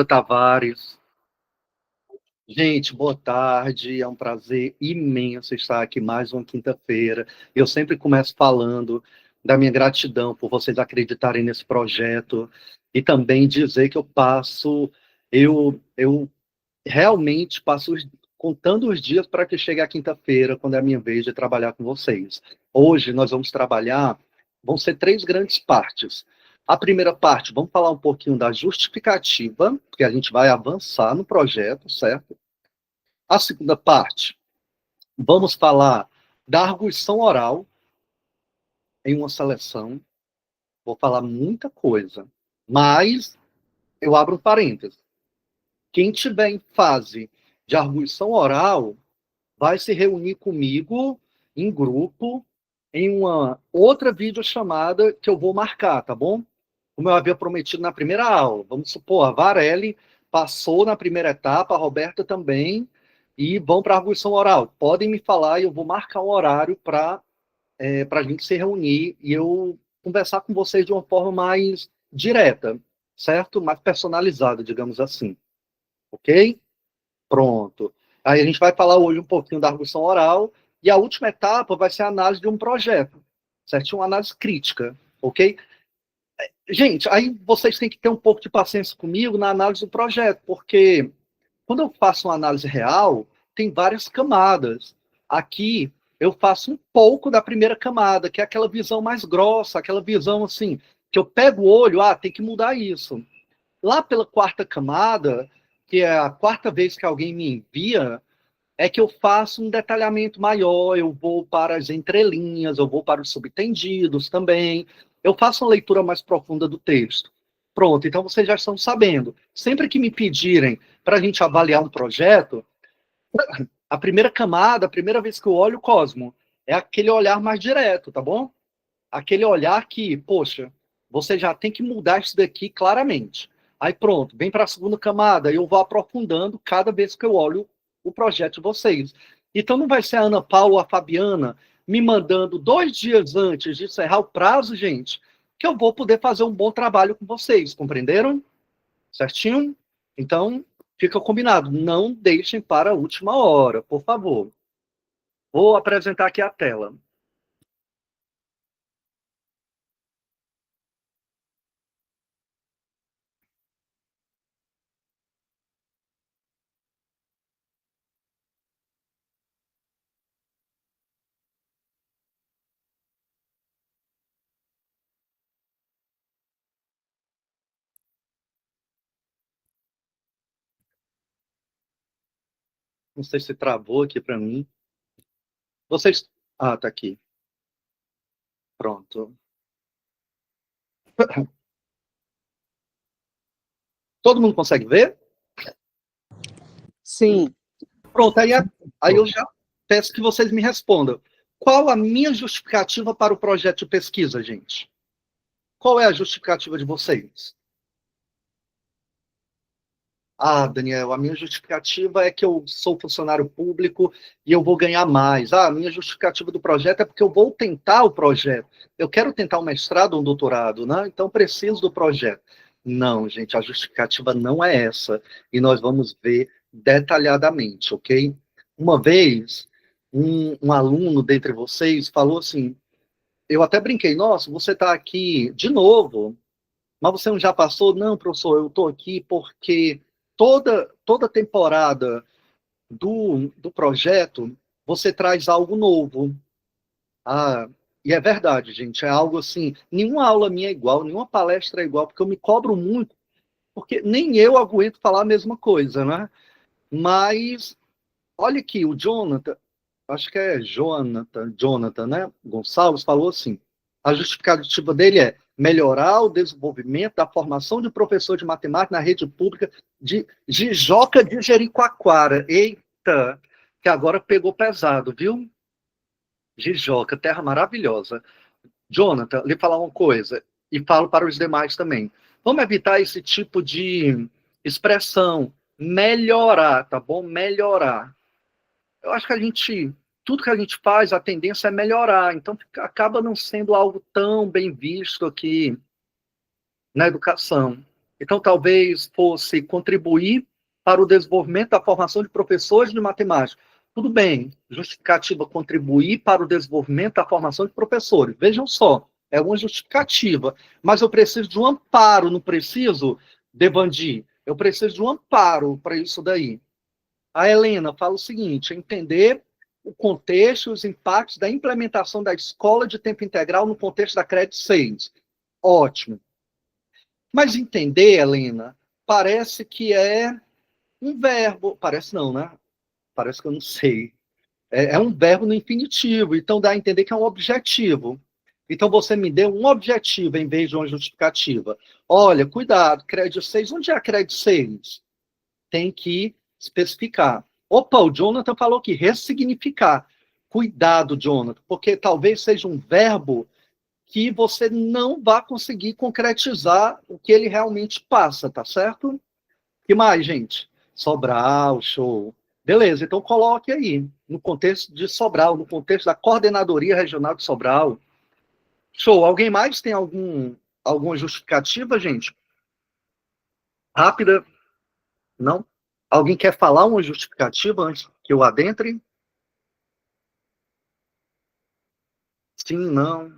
Tavares. Gente, boa tarde. É um prazer imenso estar aqui mais uma quinta-feira. Eu sempre começo falando da minha gratidão por vocês acreditarem nesse projeto e também dizer que eu realmente passo contando os dias para que chegue a quinta-feira, quando é a minha vez de trabalhar com vocês. Hoje nós vamos trabalhar, vão ser três grandes partes. A primeira parte, vamos falar um pouquinho da justificativa, porque a gente vai avançar no projeto, certo? A segunda parte, vamos falar da arguição oral em uma seleção. Vou falar muita coisa, mas eu abro um parênteses. Quem tiver em fase de arguição oral vai se reunir comigo em grupo em uma outra videochamada que eu vou marcar, tá bom? Como eu havia prometido na primeira aula. Vamos supor, a Varelli passou na primeira etapa, a Roberta também, e vão para a arguição oral. Podem me falar e eu vou marcar um horário para a gente se reunir e eu conversar com vocês de uma forma mais direta, certo? Mais personalizada, digamos assim. Ok? Pronto. Aí a gente vai falar hoje um pouquinho da arguição oral e a última etapa vai ser a análise de um projeto, certo? Uma análise crítica, ok? Gente, aí vocês têm que ter um pouco de paciência comigo na análise do projeto, porque quando eu faço uma análise real, tem várias camadas. Aqui eu faço um pouco da primeira camada, que é aquela visão mais grossa, aquela visão assim, que eu pego o olho, tem que mudar isso. Lá pela quarta camada, que é a quarta vez que alguém me envia, é que eu faço um detalhamento maior, eu vou para as entrelinhas, eu vou para os subtendidos também, eu faço uma leitura mais profunda do texto. Pronto, então vocês já estão sabendo. Sempre que me pedirem para a gente avaliar um projeto, a primeira camada, a primeira vez que eu olho o Cosmo, é aquele olhar mais direto, tá bom? Aquele olhar que, poxa, você já tem que mudar isso daqui claramente. Aí pronto, vem para a segunda camada, eu vou aprofundando cada vez que eu olho o projeto de vocês. Então não vai ser a Ana Paula ou a Fabiana me mandando 2 dias antes de encerrar o prazo, gente, que eu vou poder fazer um bom trabalho com vocês, compreenderam? Certinho? Então, fica combinado. Não deixem para a última hora, por favor. Vou apresentar aqui a tela. Não sei se travou aqui para mim. Vocês. Tá aqui. Pronto. Todo mundo consegue ver? Sim. Pronto, aí eu já peço que vocês me respondam. Qual a minha justificativa para o projeto de pesquisa, gente? Qual é a justificativa de vocês? Daniel, a minha justificativa é que eu sou funcionário público e eu vou ganhar mais. A minha justificativa do projeto é porque eu vou tentar o projeto. Eu quero tentar um mestrado ou um doutorado, né? Então preciso do projeto. Não, gente, a justificativa não é essa. E nós vamos ver detalhadamente, ok? Uma vez, um aluno dentre vocês falou assim, eu até brinquei, nossa, você está aqui de novo, mas você não já passou? Não, professor, eu estou aqui porque toda temporada do projeto você traz algo novo. E é verdade, gente, é algo assim, nenhuma aula minha é igual, nenhuma palestra é igual, porque eu me cobro muito, porque nem eu aguento falar a mesma coisa, né? Mas, olha aqui, o Jonathan, acho que é Jonathan, né? Gonçalves falou assim: a justificativa dele é melhorar o desenvolvimento da formação de professor de matemática na rede pública de Jijoca de Jericoacoara. Eita, que agora pegou pesado, viu? Jijoca, terra maravilhosa. Jonathan, lhe falar uma coisa, e falo para os demais também. Vamos evitar esse tipo de expressão. Melhorar, tá bom? Melhorar. Eu acho que tudo que a gente faz, a tendência é melhorar. Então, acaba não sendo algo tão bem visto aqui na educação. Então, talvez fosse contribuir para o desenvolvimento da formação de professores de matemática. Tudo bem, justificativa contribuir para o desenvolvimento da formação de professores. Vejam só, é uma justificativa, mas eu preciso de um amparo, não preciso, Devandi? Eu preciso de um amparo para isso daí. A Helena fala o seguinte: entender o contexto e os impactos da implementação da escola de tempo integral no contexto da Crédito 6. Ótimo. Mas entender, Helena, parece que é um verbo. Parece não, né? Parece que eu não sei. É um verbo no infinitivo, então dá a entender que é um objetivo. Então você me deu um objetivo em vez de uma justificativa. Olha, cuidado, crédito 6. Onde é a crédito 6? Tem que especificar. Opa, o Jonathan falou que ressignificar. Cuidado, Jonathan, porque talvez seja um verbo que você não vai conseguir concretizar o que ele realmente passa, tá certo? Que mais, gente? Sobral, show. Beleza, então coloque aí, no contexto de Sobral, no contexto da Coordenadoria Regional de Sobral. Show. Alguém mais tem alguma justificativa, gente? Rápida? Não? Alguém quer falar uma justificativa antes que eu adentre? Sim, não.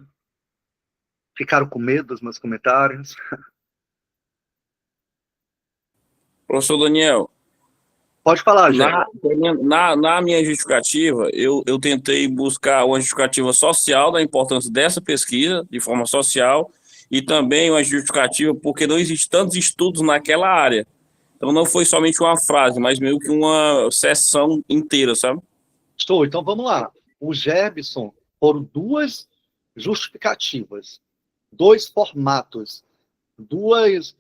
Ficaram com medo dos meus comentários? Professor Daniel, Pode falar, gente. na minha justificativa, eu tentei buscar uma justificativa social da importância dessa pesquisa, de forma social, e também uma justificativa porque não existem tantos estudos naquela área. Então não foi somente uma frase, mas meio que uma sessão inteira, sabe? Estou, então vamos lá. O Gerbson, foram duas justificativas, dois formatos,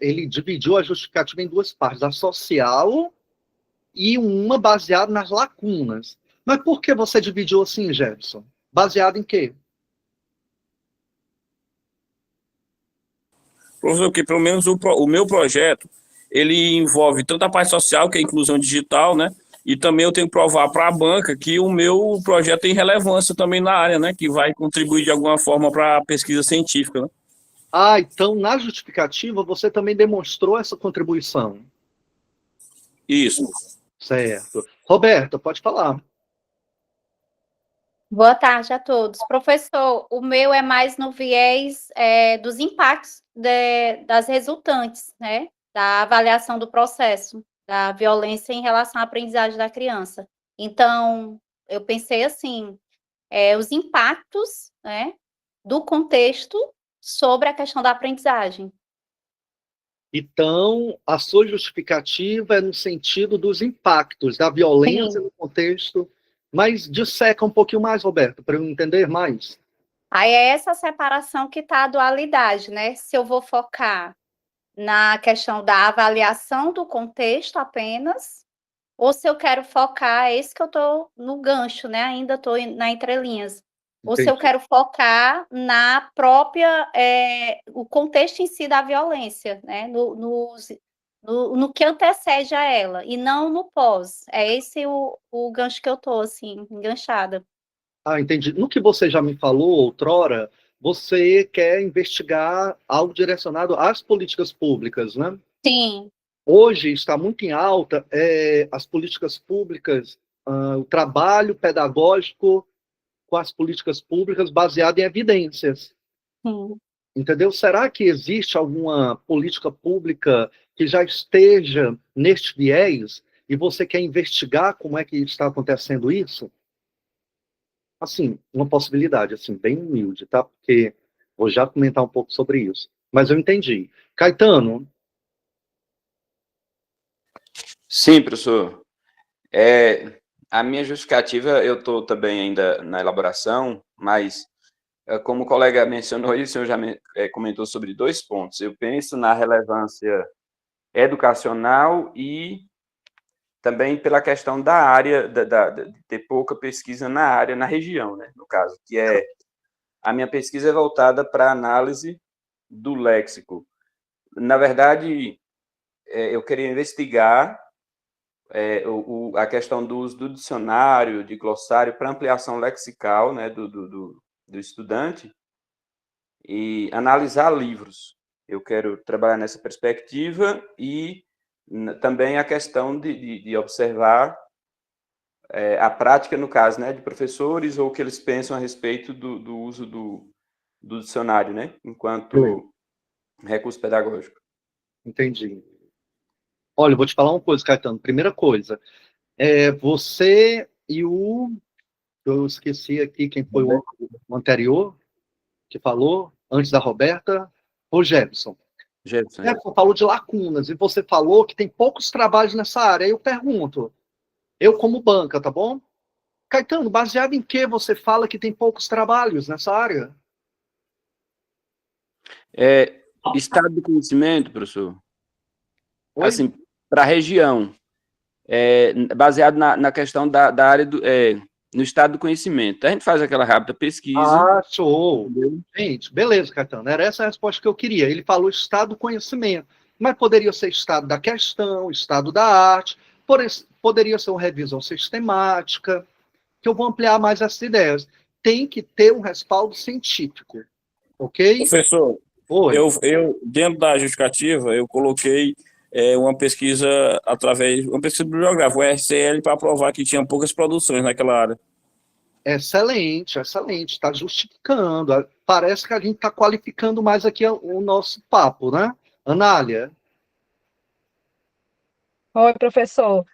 ele dividiu a justificativa em duas partes, a social e uma baseada nas lacunas. Mas por que você dividiu assim, Gerbson? Baseado em quê? Professor, que pelo menos o meu projeto, ele envolve tanto a parte social, que é a inclusão digital, né? E também eu tenho que provar para a banca que o meu projeto tem relevância também na área, né? Que vai contribuir de alguma forma para a pesquisa científica, né? Ah, então na justificativa você também demonstrou essa contribuição. Isso. Certo. Roberta, pode falar. Boa tarde a todos. Professor, o meu é mais no viés dos impactos das resultantes, né? Da avaliação do processo, da violência em relação à aprendizagem da criança. Então, eu pensei assim, os impactos, né, do contexto sobre a questão da aprendizagem. Então, a sua justificativa é no sentido dos impactos da violência Sim. no contexto, mas disseca um pouquinho mais, Roberto, para eu entender mais. Aí é essa separação que está a dualidade, né? Se eu vou focar na questão da avaliação do contexto apenas, ou se eu quero focar, é esse que eu estou no gancho, né? Ainda estou na entrelinhas. Ou se eu Entendi. quero focar na própria, o contexto em si da violência, né? No que antecede a ela, e não no pós. É esse o gancho que eu estou, assim, enganchada. Ah, entendi. No que você já me falou outrora, você quer investigar algo direcionado às políticas públicas, né? Sim. Hoje está muito em alta as políticas públicas, o trabalho pedagógico com as políticas públicas baseado em evidências. Sim. Entendeu? Será que existe alguma política pública que já esteja neste viés e você quer investigar como é que está acontecendo isso? Assim, uma possibilidade, assim, bem humilde, tá? Porque vou já comentar um pouco sobre isso. Mas eu entendi. Caetano, Sim, professor. A minha justificativa, eu estou também ainda na elaboração, mas como o colega mencionou isso, eu já comentou sobre dois pontos. Eu penso na relevância educacional e também pela questão da área, de ter pouca pesquisa na área, na região, né, no caso, que é a minha pesquisa é voltada para a análise do léxico. Na verdade, eu queria investigar a questão do uso do dicionário, de glossário, para ampliação lexical, né, do estudante, e analisar livros. Eu quero trabalhar nessa perspectiva e também a questão de observar a prática, no caso, né, de professores, ou o que eles pensam a respeito do uso do dicionário, né, enquanto recurso pedagógico. Entendi. Olha, eu vou te falar uma coisa, Caetano. Primeira coisa, você e eu esqueci aqui quem foi o anterior que falou, antes da Roberta, o Jefferson. Jefferson. Jefferson falou de lacunas, e você falou que tem poucos trabalhos nessa área. Aí eu pergunto, eu como banca, tá bom? Caetano, baseado em que você fala que tem poucos trabalhos nessa área? Estado do conhecimento, professor, Oi? assim, para a região, baseado na questão da área no estado do conhecimento. A gente faz aquela rápida pesquisa. Show! Gente, beleza, Caetano. Era essa a resposta que eu queria. Ele falou estado do conhecimento, mas poderia ser estado da questão, estado da arte, poderia ser uma revisão sistemática, que eu vou ampliar mais essas ideias. Tem que ter um respaldo científico, ok? Professor, Oi. eu dentro da justificativa, eu coloquei uma pesquisa uma pesquisa bibliográfica, o RCL, para provar que tinha poucas produções naquela área. Excelente, excelente. Está justificando. Parece que a gente está qualificando mais aqui o nosso papo, né? Anália. Oi, professor.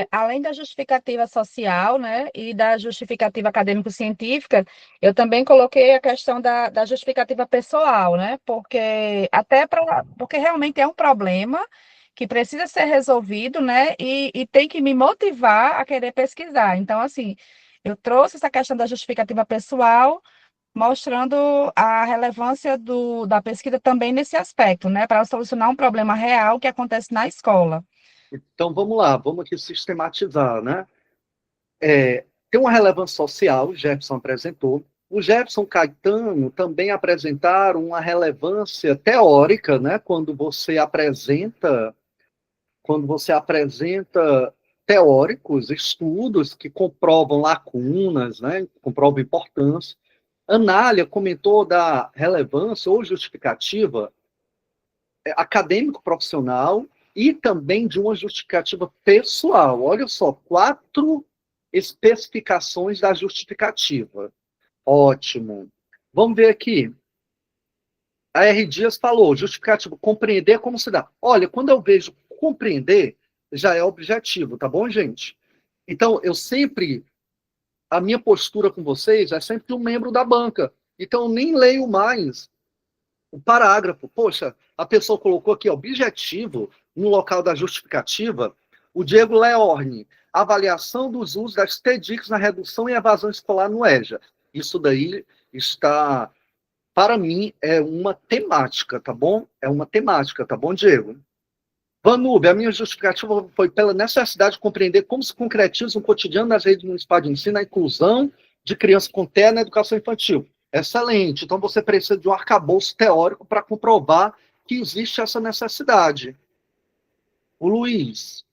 Além da justificativa social, né, e da justificativa acadêmico-científica, eu também coloquei a questão da justificativa pessoal, né, porque realmente é um problema que precisa ser resolvido, né, e tem que me motivar a querer pesquisar. Então, assim, eu trouxe essa questão da justificativa pessoal, mostrando a relevância da pesquisa também nesse aspecto, né, para solucionar um problema real que acontece na escola. Então, vamos lá, vamos aqui sistematizar, né? Tem uma relevância social, o Jefferson apresentou. O Jefferson e Caetano também apresentaram uma relevância teórica, né? Quando você apresenta teóricos, estudos que comprovam lacunas, né? Comprovam importância. Anália comentou da relevância ou justificativa acadêmico-profissional e também de uma justificativa pessoal. Olha só, 4 especificações da justificativa. Ótimo. Vamos ver aqui. A R. Dias falou, justificativo, compreender como se dá. Olha, quando eu vejo compreender, já é objetivo, tá bom, gente? Então, a minha postura com vocês é sempre de um membro da banca. Então, eu nem leio mais o parágrafo. Poxa, a pessoa colocou aqui, objetivo, no local da justificativa, o Diego Leorne, avaliação dos usos das TEDx na redução e evasão escolar no EJA. Isso daí está, para mim, é uma temática, tá bom? É uma temática, tá bom, Diego? Vanube, a minha justificativa foi pela necessidade de compreender como se concretiza o cotidiano das redes municipais de ensino, a inclusão de crianças com TEA na educação infantil. Excelente. Então, você precisa de um arcabouço teórico para comprovar que existe essa necessidade. O Luiz.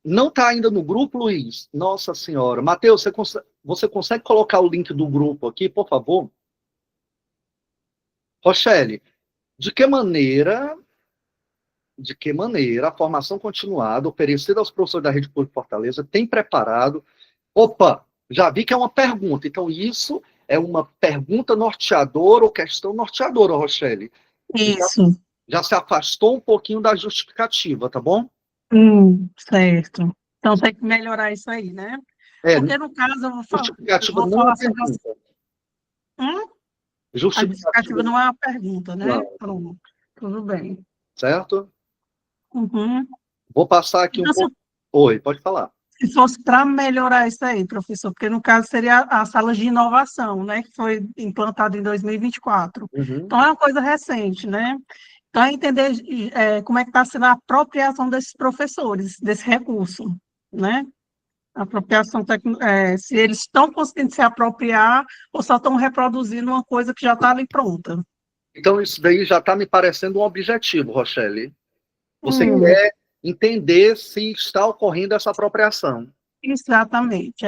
Não está ainda no grupo, Luiz? Nossa Senhora. Matheus, você consegue colocar o link do grupo aqui, por favor? Rochelle, de que maneira a formação continuada oferecida aos professores da Rede Pública Fortaleza tem preparado... Opa, já vi que é uma pergunta. Então, isso é uma pergunta norteadora ou questão norteadora, Rochelle. Isso. Já se afastou um pouquinho da justificativa, tá bom? Certo. Então tem que melhorar isso aí, né? Porque no caso eu vou falar... Justificativa não é uma pergunta. A justificativa não é uma pergunta, né? Não. Pronto. Tudo bem. Certo? Uhum. Vou passar aqui então, um pouco... Oi, pode falar. Se fosse para melhorar isso aí, professor, porque no caso seria a sala de inovação, né, que foi implantada em 2024. Uhum. Então é uma coisa recente, né? Então é entender como é que está sendo a apropriação desses professores, desse recurso, né? A apropriação, se eles estão conseguindo se apropriar ou só estão reproduzindo uma coisa que já está ali pronta. Então isso daí já está me parecendo um objetivo, Rochelle. Você quer entender se está ocorrendo essa apropriação. Exatamente,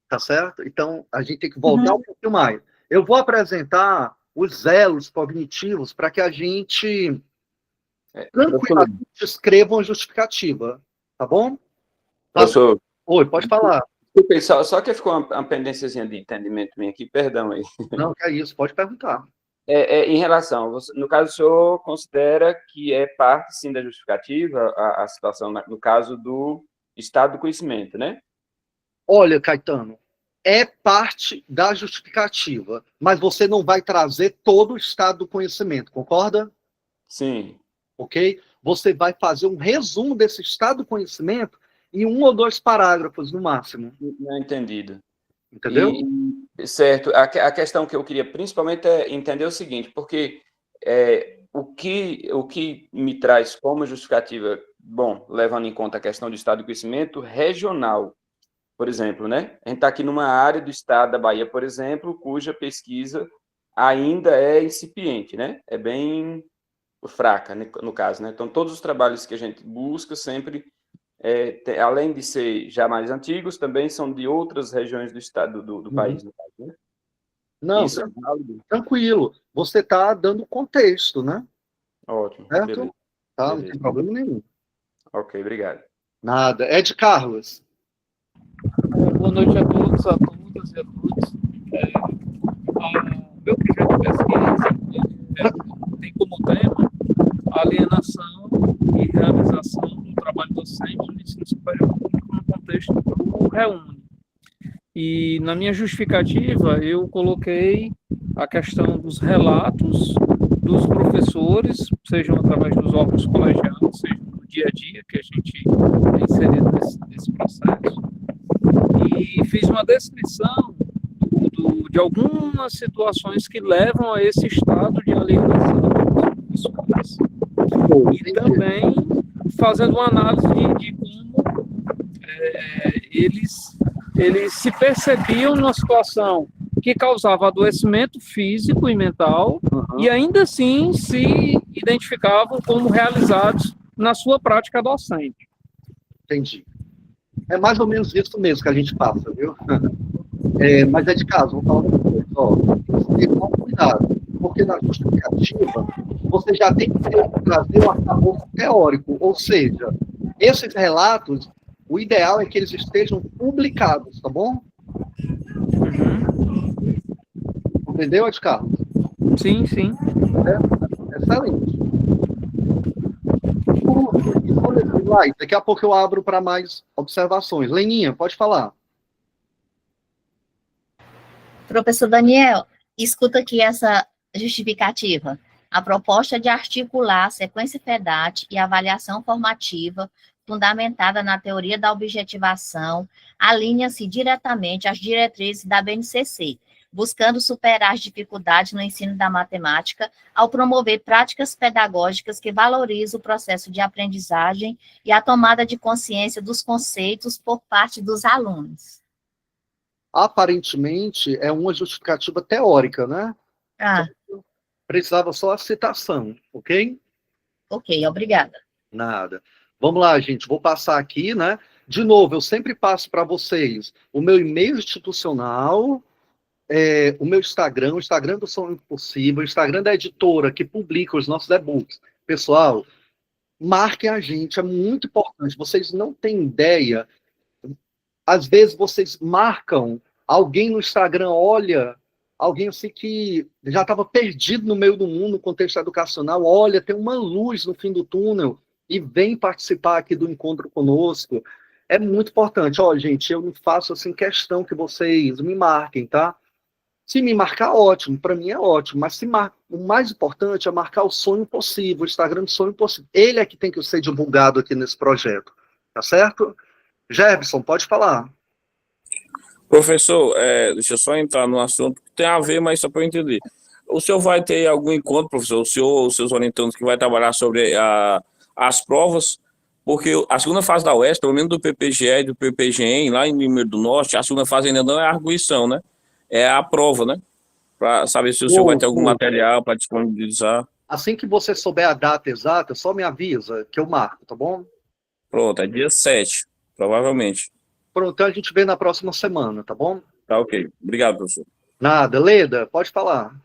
Tá certo? Então, a gente tem que voltar um pouquinho mais. Eu vou apresentar os elos cognitivos para que a gente Professor, tranquilamente escreva uma justificativa, tá bom? Tá. professor, Oi, pode falar. desculpe, só que ficou uma pendênciazinha de entendimento minha aqui, perdão aí. Não, que é isso, pode perguntar. Em relação, no caso, o senhor considera que é parte, sim, da justificativa a situação, no caso do estado do conhecimento, né? Olha, Caetano, é parte da justificativa, mas você não vai trazer todo o estado do conhecimento, concorda? Sim. Ok? Você vai fazer um resumo desse estado do conhecimento em 1 ou 2 parágrafos, no máximo. Não entendido. Entendeu? Certo. A questão que eu queria principalmente é entender o seguinte, porque o que me traz como justificativa, bom, levando em conta a questão do estado de conhecimento regional, por exemplo, né? A gente está aqui numa área do estado da Bahia, por exemplo, cuja pesquisa ainda é incipiente, né? É bem fraca, no caso, né? Então, todos os trabalhos que a gente busca sempre, além de ser já mais antigos, também são de outras regiões do estado do país, no caso, né? Não, Isso é válido. tranquilo. Você está dando contexto, né? Ótimo. Certo? Beleza. Tá? Não Beleza. tem problema nenhum. Ok, obrigado. Nada. Ed Carlos. Boa noite a todos, a todas e a todos. Meu projeto de pesquisa tem como tema a alienação e realização do trabalho docente no ensino superior público no contexto do REUNE. E na minha justificativa eu coloquei a questão dos relatos dos professores, sejam através dos órgãos colegiados, seja no dia a dia que a gente é inserido nesse processo. E fiz uma descrição de algumas situações que levam a esse estado de alienação dos professores. E também fazendo uma análise de como eles se percebiam numa situação que causava adoecimento físico e mental, e ainda assim se identificavam como realizados na sua prática docente. Entendi. É mais ou menos isso mesmo que a gente passa, viu? Mas é de caso, vou falar uma coisa. Ó, tem que tomar cuidado, porque na justificativa você já tem que trazer um arcabouço teórico, ou seja, esses relatos, o ideal é que eles estejam publicados, tá bom? Entendeu, Ed Carlos? Sim, sim. Excelente. Daqui a pouco eu abro para mais observações. Leninha, pode falar. Professor Daniel, escuta aqui essa justificativa. A proposta de articular a sequência FEDAT e avaliação formativa fundamentada na teoria da objetivação alinha-se diretamente às diretrizes da BNCC, buscando superar as dificuldades no ensino da matemática ao promover práticas pedagógicas que valorizam o processo de aprendizagem e a tomada de consciência dos conceitos por parte dos alunos. Aparentemente, é uma justificativa teórica, né? Precisava só a citação, ok? Ok, obrigada. Nada. Vamos lá, gente. Vou passar aqui, né? De novo, eu sempre passo para vocês o meu e-mail institucional, o meu Instagram, o Instagram do Som Impossível, o Instagram da editora que publica os nossos e-books. Pessoal, marquem a gente, é muito importante. Vocês não têm ideia. Às vezes vocês marcam, alguém no Instagram olha, alguém assim que já estava perdido no meio do mundo, no contexto educacional, olha, tem uma luz no fim do túnel e vem participar aqui do encontro conosco. É muito importante. Ó, gente, eu não faço assim questão que vocês me marquem, tá? Se me marcar, ótimo, para mim é ótimo, mas o mais importante é marcar o Sonho Possível, o Instagram do Sonho Possível. Ele é que tem que ser divulgado aqui nesse projeto, tá certo? Gerson, pode falar. Professor, deixa eu só entrar no assunto que tem a ver, mas só para eu entender. O senhor vai ter algum encontro, professor, o senhor, os seus orientandos, que vai trabalhar sobre as provas, porque a segunda fase da UESP, pelo menos do PPGE e do PPGEM, lá em Limeira do Norte, a segunda fase ainda não é a arguição, né? É a prova, né? Para saber se o senhor vai ter algum material para disponibilizar. Assim que você souber a data exata, só me avisa que eu marco, tá bom? Pronto, é dia 7, provavelmente. Pronto, então a gente vê na próxima semana, tá bom? Tá ok. Obrigado, professor. Nada. Leda, pode falar.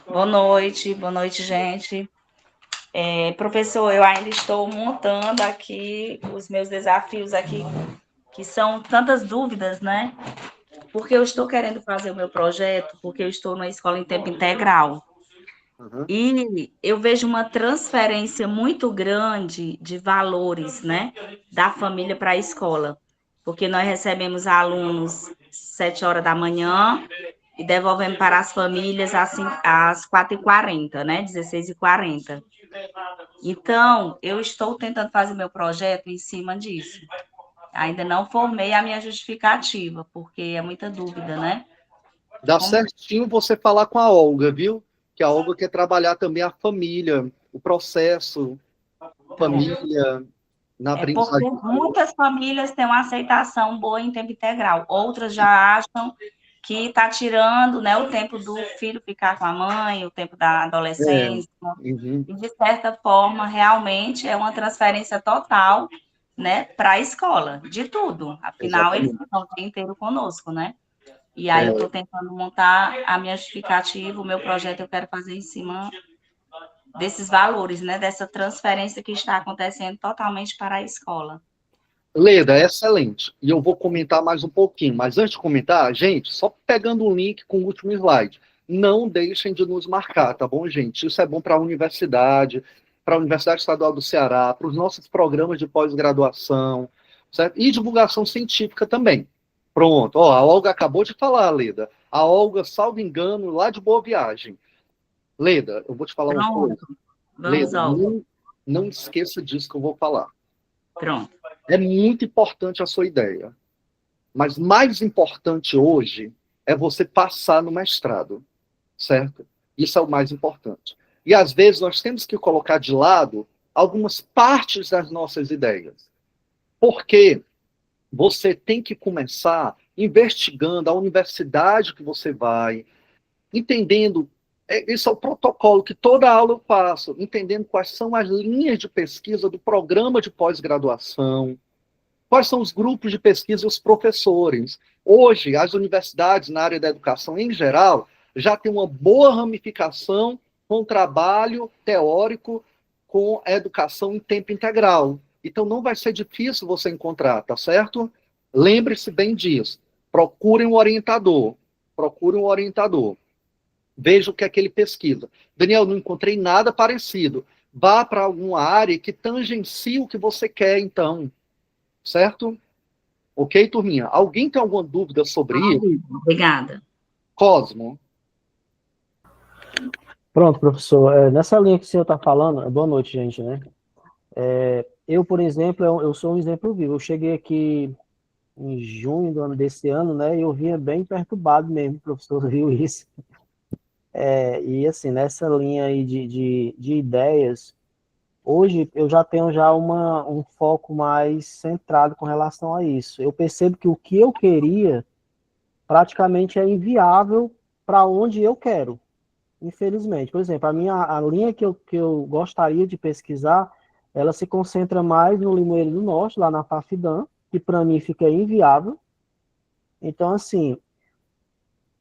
Boa noite, gente. Professor, eu ainda estou montando aqui os meus desafios aqui, que são tantas dúvidas, né? Porque eu estou querendo fazer o meu projeto, porque eu estou na escola em tempo integral. Uhum. E eu vejo uma transferência muito grande de valores, né, da família para a escola, porque nós recebemos alunos 7 horas da manhã e devolvemos para as famílias assim, às 4h40, né, 16h40. Então, eu estou tentando fazer meu projeto em cima disso. Ainda não formei a minha justificativa, porque é muita dúvida, né? Dá Como certinho você falar com a Olga, viu? Que a Olga quer trabalhar também a família, o processo, família, na É porque aprendizagem. muitas famílias têm uma aceitação boa em tempo integral, outras já acham que está tirando, né, o tempo do filho ficar com a mãe, o tempo da É, adolescência, uhum, e de certa forma, realmente é uma transferência total, né, para a escola, de tudo, afinal eles exatamente. estão o dia inteiro conosco, né? E aí eu É, estou tentando montar a minha justificativa, o meu projeto eu quero fazer em cima desses valores, né, dessa transferência que está acontecendo totalmente para a escola. Leda, é excelente. E eu vou comentar mais um pouquinho. Mas antes de comentar, gente, só pegando o link com o último slide. Não deixem de nos marcar, tá bom, gente? Isso é bom para a Universidade Estadual do Ceará, para os nossos programas de pós-graduação, certo? E divulgação científica também. Pronto. Ó, a Olga acabou de falar, Leda. A Olga, salvo engano, lá de Boa Viagem. Leda, eu vou te falar uma coisa. Pronto, vamos Leda, ao. não esqueça disso que eu vou falar. Pronto. É muito importante a sua ideia. Mas mais importante hoje é você passar no mestrado, certo? Isso é o mais importante. E às vezes nós temos que colocar de lado algumas partes das nossas ideias. Porque você tem que começar investigando a universidade que você vai, entendendo, esse é o protocolo que toda aula eu faço, entendendo quais são as linhas de pesquisa do programa de pós-graduação, quais são os grupos de pesquisa e os professores. Hoje, as universidades na área da educação em geral já têm uma boa ramificação com o trabalho teórico com a educação em tempo integral. Então, não vai ser difícil você encontrar, tá certo? Lembre-se bem disso. Procurem um orientador. Procurem um orientador. Veja o que é que ele pesquisa. Daniel, não encontrei nada parecido. Vá para alguma área que tangencie o que você quer, então. Certo? Ok, turminha? Alguém tem alguma dúvida sobre isso? Obrigada. Cosmo? Pronto, professor. Nessa linha que o senhor está falando, boa noite, gente, né? Eu, por exemplo, eu sou um exemplo vivo. Eu cheguei aqui em junho desse ano, né? E eu vinha bem perturbado mesmo, o professor viu isso. E assim, nessa linha aí de ideias, hoje eu já tenho um foco mais centrado com relação a isso. Eu percebo que o que eu queria praticamente é inviável para onde eu quero. Infelizmente. Por exemplo, a linha que eu gostaria de pesquisar, ela se concentra mais no Limoeiro do Norte, lá na Fafidam, que para mim fica inviável. Então, assim,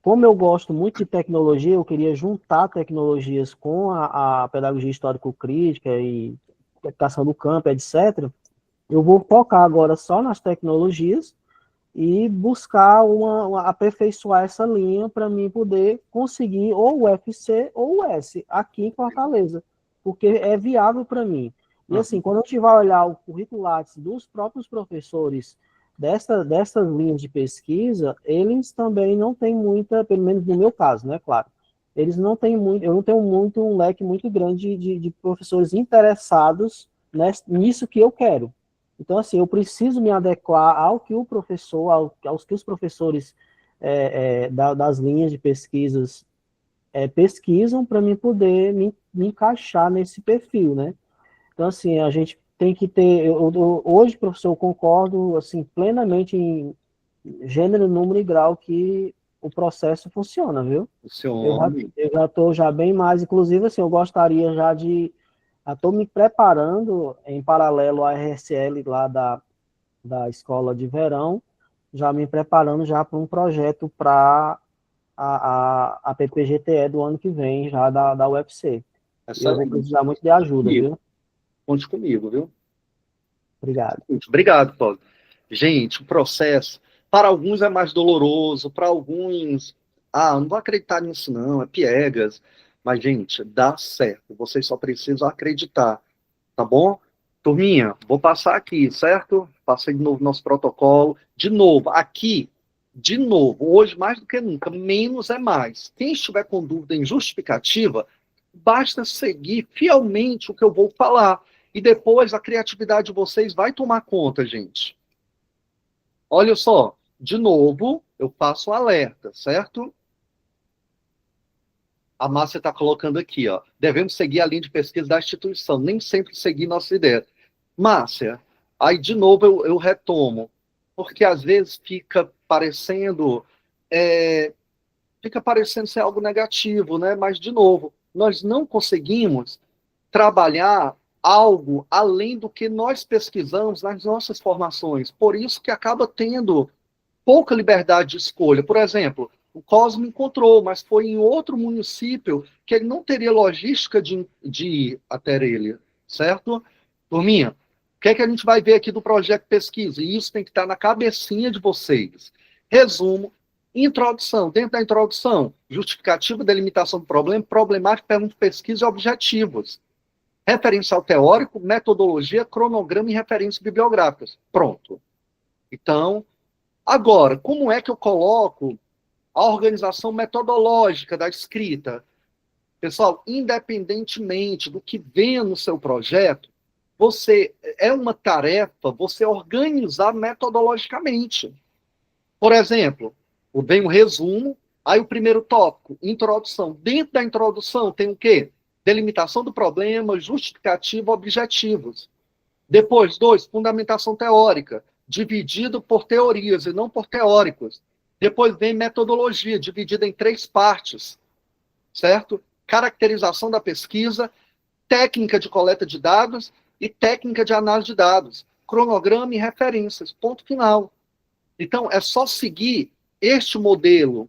como eu gosto muito de tecnologia, eu queria juntar tecnologias com a pedagogia histórico-crítica e educação do campo, etc. Eu vou focar agora só nas tecnologias e buscar aperfeiçoar essa linha para mim poder conseguir ou o UFC ou o S aqui em Fortaleza, porque é viável para mim. E assim, quando a gente vai olhar o currículo Lattes dos próprios professores dessas linhas de pesquisa, eles também não têm muita, pelo menos no meu caso, né, claro, eles não têm muito, eu não tenho muito um leque muito grande de professores interessados nisso que eu quero. Então, assim, eu preciso me adequar ao que o professor, aos que os professores das linhas de pesquisas pesquisam para mim poder me encaixar nesse perfil, né? Então, assim, a gente tem que ter... hoje, professor, eu concordo, assim, plenamente em gênero, número e grau que o processo funciona, viu? Eu já estou já bem mais... Inclusive, assim, eu gostaria já de... Estou me preparando em paralelo à RSL lá da escola de verão, já me preparando já para um projeto para a PPGTE do ano que vem, já da UFC. Essa Eu vou precisar muito de ajuda, viu? Conte comigo, viu? Obrigado. Obrigado, Paulo. Gente, o processo, para alguns é mais doloroso, para alguns, não vou acreditar nisso não, é piegas. Mas, gente, dá certo. Vocês só precisam acreditar, tá bom? Turminha, vou passar aqui, certo? Passei de novo nosso protocolo. De novo, aqui, de novo, hoje mais do que nunca, menos é mais. Quem estiver com dúvida em justificativa, basta seguir fielmente o que eu vou falar. E depois a criatividade de vocês vai tomar conta, gente. Olha só, de novo, eu faço um alerta, certo? A Márcia está colocando aqui, ó. Devemos seguir a linha de pesquisa da instituição, nem sempre seguir nossa ideia. Márcia, aí de novo eu retomo, porque às vezes fica parecendo ser algo negativo, né? Mas, de novo, nós não conseguimos trabalhar algo além do que nós pesquisamos nas nossas formações. Por isso que acaba tendo pouca liberdade de escolha. Por exemplo, o Cosme encontrou, mas foi em outro município que ele não teria logística de ir até ele, certo? Turminha, o que é que a gente vai ver aqui do projeto de pesquisa? E isso tem que estar na cabecinha de vocês. Resumo, introdução. Dentro da introdução, justificativa, delimitação do problema, problemática, pergunta, pesquisa e objetivos. Referencial teórico, metodologia, cronograma e referências bibliográficas. Pronto. Então, agora, como é que eu coloco a organização metodológica da escrita? Pessoal, independentemente do que venha no seu projeto, é uma tarefa você organizar metodologicamente. Por exemplo, vem um resumo, aí o primeiro tópico, introdução. Dentro da introdução tem o quê? Delimitação do problema, justificativa, objetivos. Depois, 2, fundamentação teórica, dividido por teorias e não por teóricos. Depois vem metodologia, dividida em 3 partes, certo? Caracterização da pesquisa, técnica de coleta de dados e técnica de análise de dados, cronograma e referências, ponto final. Então, é só seguir este modelo.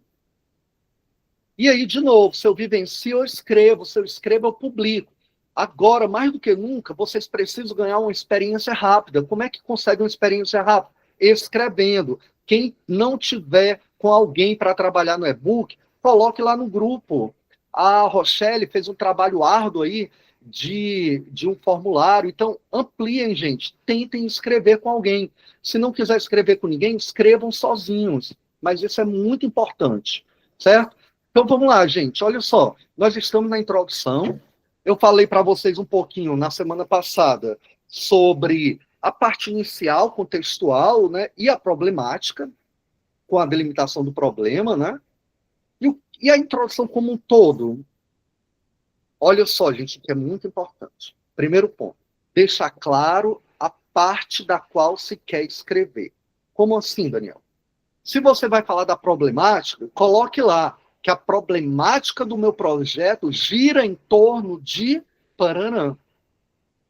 E aí, de novo, se eu vivencio, eu escrevo, se eu escrevo, eu publico. Agora, mais do que nunca, vocês precisam ganhar uma experiência rápida. Como é que consegue uma experiência rápida? Escrevendo. Quem não tiver com alguém para trabalhar no e-book, coloque lá no grupo. A Rochelle fez um trabalho árduo aí de um formulário. Então, ampliem, gente. Tentem escrever com alguém. Se não quiser escrever com ninguém, escrevam sozinhos. Mas isso é muito importante, certo? Então, vamos lá, gente. Olha só. Nós estamos na introdução. Eu falei para vocês um pouquinho na semana passada sobre a parte inicial, contextual, né, e a problemática, com a delimitação do problema, né, e a introdução como um todo. Olha só, gente, que é muito importante. Primeiro ponto, deixar claro a parte da qual se quer escrever. Como assim, Daniel? Se você vai falar da problemática, coloque lá que a problemática do meu projeto gira em torno de Paranã.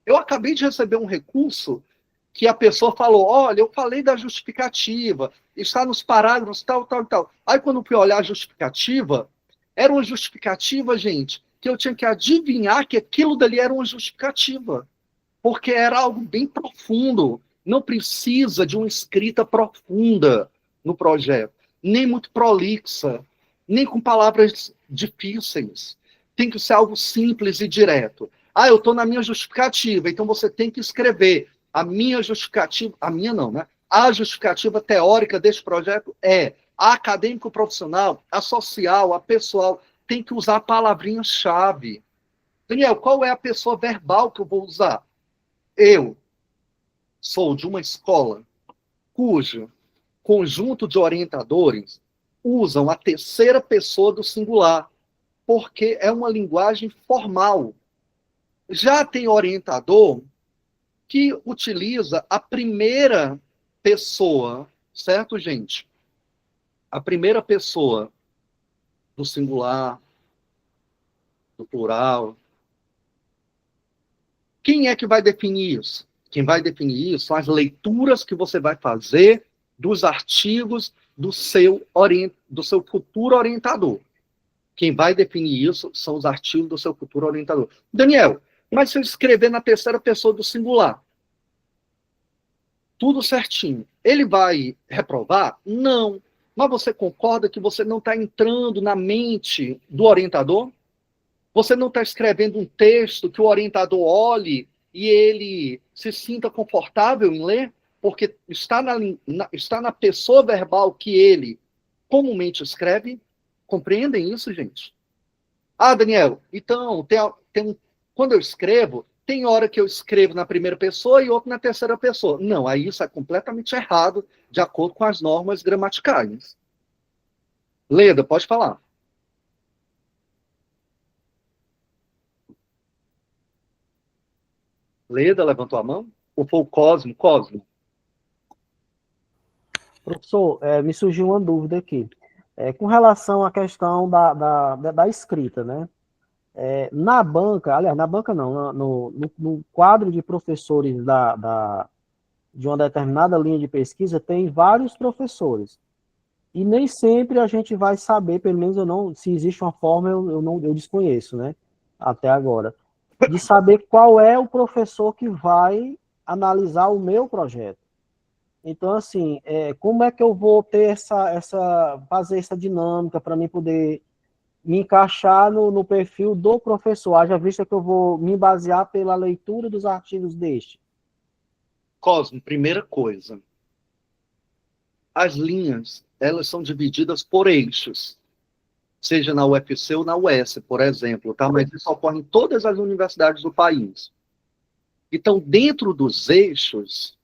Eu acabei de receber um recurso que a pessoa falou, olha, eu falei da justificativa, está nos parágrafos, tal, tal, tal. Aí, quando eu fui olhar a justificativa, era uma justificativa, gente, que eu tinha que adivinhar que aquilo dali era uma justificativa, porque era algo bem profundo. Não precisa de uma escrita profunda no projeto, nem muito prolixa, nem com palavras difíceis. Tem que ser algo simples e direto. Eu estou na minha justificativa, então você tem que escrever. A minha justificativa, a minha não, né? A justificativa teórica deste projeto é a acadêmico-profissional, a social, a pessoal, tem que usar palavrinhas-chave. Daniel, qual é a pessoa verbal que eu vou usar? Eu sou de uma escola cujo conjunto de orientadores usam a terceira pessoa do singular, porque é uma linguagem formal. Já tem orientador que utiliza a primeira pessoa, certo, gente? A primeira pessoa do singular, do plural. Quem é que vai definir isso? Quem vai definir isso são as leituras que você vai fazer dos artigos do seu futuro orientador. Quem vai definir isso são os artigos do seu futuro orientador. Daniel, mas se eu escrever na terceira pessoa do singular, tudo certinho, ele vai reprovar? Não. Mas você concorda que você não está entrando na mente do orientador? Você não está escrevendo um texto que o orientador olhe e ele se sinta confortável em ler? Porque está na pessoa verbal que ele comumente escreve? Compreendem isso, gente? Ah, Daniel, então, quando eu escrevo, tem hora que eu escrevo na primeira pessoa e outra na terceira pessoa. Não, aí isso é completamente errado, de acordo com as normas gramaticais. Leda, pode falar. Leda levantou a mão? Ou foi o Cosmo? Cosmo. Professor, me surgiu uma dúvida aqui. Com relação à questão da escrita, né? Na banca, aliás, na banca não, no quadro de professores de uma determinada linha de pesquisa, tem vários professores. E nem sempre a gente vai saber, pelo menos se existe uma forma, eu desconheço, né? Até agora. De saber qual é o professor que vai analisar o meu projeto. Então, assim, como é que eu vou ter fazer essa dinâmica para mim poder me encaixar no perfil do professor, haja vista que eu vou me basear pela leitura dos artigos deste? Cosmo, primeira coisa. As linhas, elas são divididas por eixos. Seja na UFC ou na UES, por exemplo, tá? Mas isso ocorre em todas as universidades do país. Então, dentro dos eixos,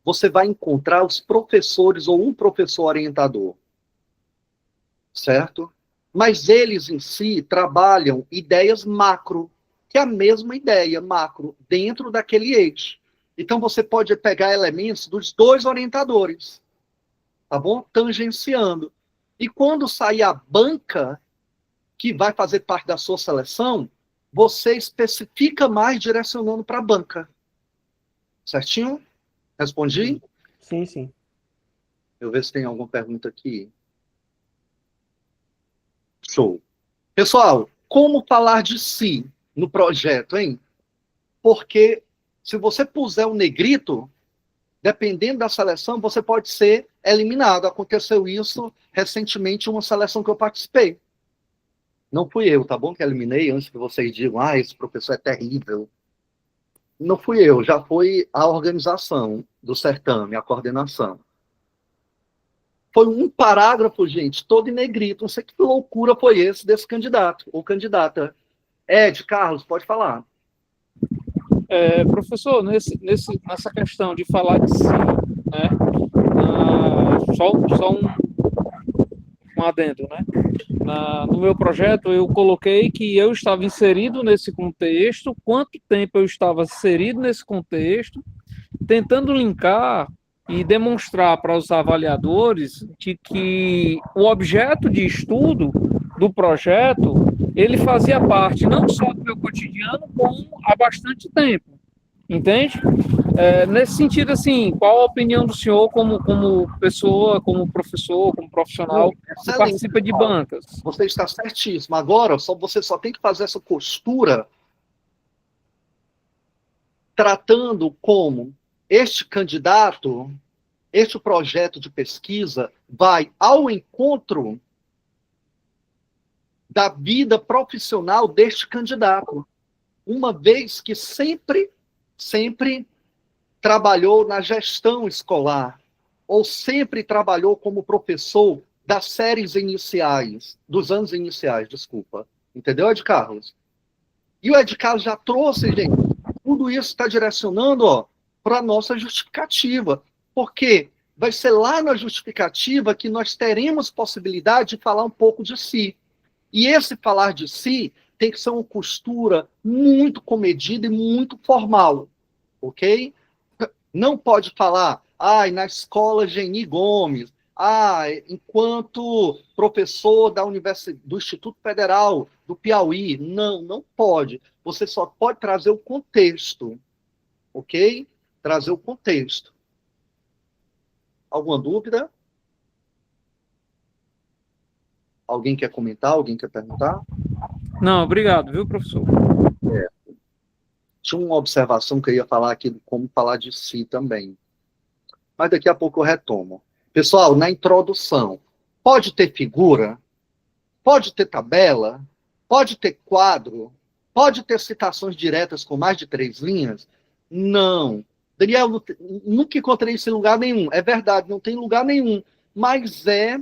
você vai encontrar os professores ou um professor orientador. Certo? Mas eles em si trabalham ideias macro, que é a mesma ideia macro, dentro daquele eixo. Então você pode pegar elementos dos dois orientadores, tá bom? Tangenciando. E quando sair a banca, que vai fazer parte da sua seleção, você especifica mais direcionando para a banca. Certinho? Respondi? Sim, sim. Deixa eu ver se tem alguma pergunta aqui. Show. Pessoal, como falar de si no projeto, hein? Porque se você puser um negrito, dependendo da seleção, você pode ser eliminado. Aconteceu isso recentemente em uma seleção que eu participei. Não fui eu, tá bom? Que eliminei, antes que vocês digam, esse professor é terrível. Não fui eu, já foi a organização do certame, a coordenação. Foi um parágrafo, gente, todo em negrito. Não sei que loucura foi esse desse candidato, ou candidata. Carlos, pode falar. Professor, nessa questão de falar de si, né? Só um adendo, né? No meu projeto, eu coloquei que eu estava inserido nesse contexto, quanto tempo eu estava inserido nesse contexto, tentando linkar e demonstrar para os avaliadores que o objeto de estudo do projeto, ele fazia parte não só do meu cotidiano, como há bastante tempo. Entende? Nesse sentido, assim, qual a opinião do senhor como pessoa, como professor, como profissional que participa de bancas? Você está certíssimo. Agora, você só tem que fazer essa postura tratando como este candidato, este projeto de pesquisa vai ao encontro da vida profissional deste candidato, uma vez que sempre trabalhou na gestão escolar, ou sempre trabalhou como professor das séries iniciais, dos anos iniciais, desculpa. Entendeu, Ed Carlos? E o Ed Carlos já trouxe, gente, tudo isso está direcionando para a nossa justificativa, porque vai ser lá na justificativa que nós teremos possibilidade de falar um pouco de si. E esse falar de si tem que ser uma costura muito comedida e muito formal, ok? Não pode falar, na escola Geni Gomes, enquanto professor do Instituto Federal do Piauí. Não pode. Você só pode trazer o contexto, ok? Trazer o contexto. Alguma dúvida? Alguém quer comentar? Alguém quer perguntar? Não, obrigado, viu, professor? Tinha uma observação que eu ia falar aqui, como falar de si também. Mas daqui a pouco eu retomo. Pessoal, na introdução, pode ter figura? Pode ter tabela? Pode ter quadro? Pode ter citações diretas com mais de 3 linhas? Não. Daniel, nunca encontrei isso em lugar nenhum. É verdade, não tem lugar nenhum. Mas é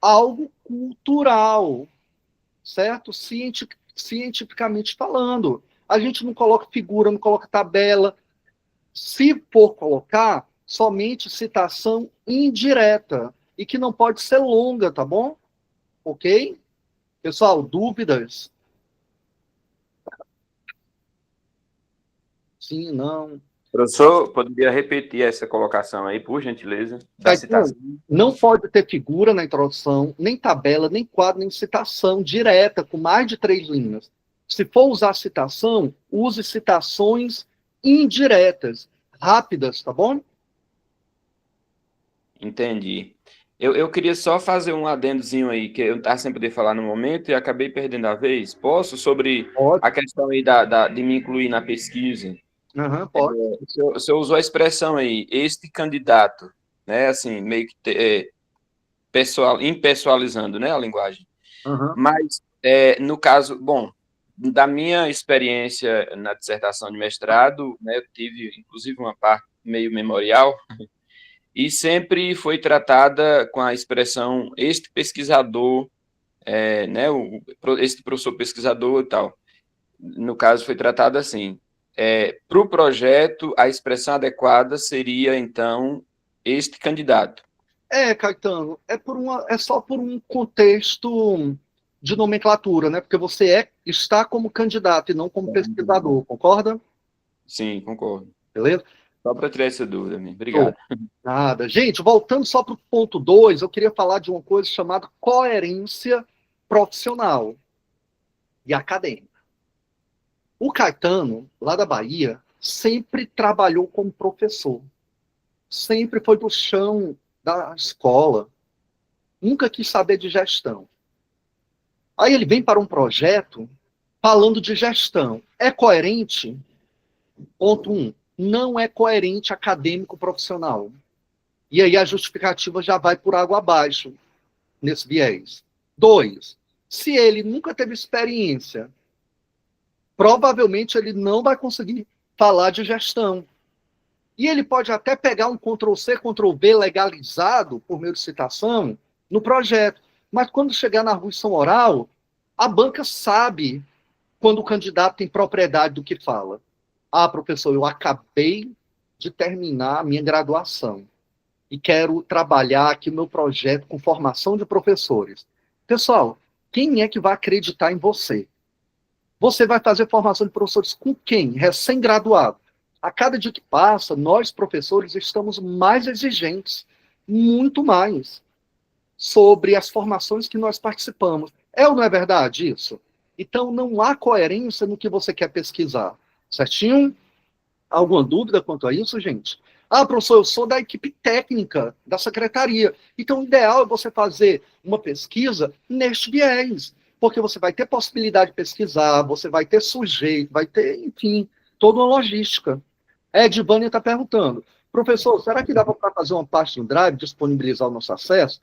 algo cultural, certo? Cientificamente falando. A gente não coloca figura, não coloca tabela. Se for colocar, somente citação indireta. E que não pode ser longa, tá bom? Ok? Pessoal, dúvidas? Sim, não. Professor, poderia repetir essa colocação aí, por gentileza, da citação? Não pode ter figura na introdução, nem tabela, nem quadro, nem citação direta, com mais de 3 linhas. Se for usar citação, use citações indiretas, rápidas, tá bom? Entendi. Eu queria só fazer um adendozinho aí, que eu estava sem poder falar no momento e acabei perdendo a vez. Posso? Sobre Pode. a questão aí de me incluir na pesquisa. Uhum, pode. O senhor usou a expressão aí, este candidato, né? Assim, meio que impessoalizando, né, a linguagem. Uhum. Mas, no caso, bom, da minha experiência na dissertação de mestrado, né, eu tive, inclusive, uma parte meio memorial, e sempre foi tratada com a expressão este pesquisador, né, este professor pesquisador e tal. No caso, foi tratado assim. Para o projeto, a expressão adequada seria, então, este candidato. Caetano, é só por um contexto de nomenclatura, né? Porque você está como candidato e não como pesquisador, concorda? Sim, concordo. Beleza? Só para tirar essa dúvida, amigo. Obrigado. Nada. Gente, voltando só para o ponto 2, eu queria falar de uma coisa chamada coerência profissional e acadêmica. O Caetano, lá da Bahia, sempre trabalhou como professor. Sempre foi do chão da escola. Nunca quis saber de gestão. Aí ele vem para um projeto falando de gestão. É coerente? Ponto 1. Não é coerente acadêmico profissional. E aí a justificativa já vai por água abaixo, nesse viés. 2. Se ele nunca teve experiência, provavelmente ele não vai conseguir falar de gestão. E ele pode até pegar um Ctrl-C, Ctrl-V legalizado, por meio de citação, no projeto. Mas quando chegar na arguição oral, a banca sabe quando o candidato tem propriedade do que fala. Ah, professor, eu acabei de terminar a minha graduação e quero trabalhar aqui o meu projeto com formação de professores. Pessoal, quem é que vai acreditar em você? Você vai fazer formação de professores com quem? Recém-graduado. A cada dia que passa, nós, professores, estamos mais exigentes, muito mais, sobre as formações que nós participamos. É ou não é verdade isso? Então, não há coerência no que você quer pesquisar. Certinho? Alguma dúvida quanto a isso, gente? Ah, professor, eu sou da equipe técnica da secretaria. Então, o ideal é você fazer uma pesquisa neste viés, porque você vai ter possibilidade de pesquisar, você vai ter sujeito, vai ter, enfim, toda uma logística. Edvânia está perguntando, professor, será que dá para fazer uma parte no Drive, disponibilizar o nosso acesso?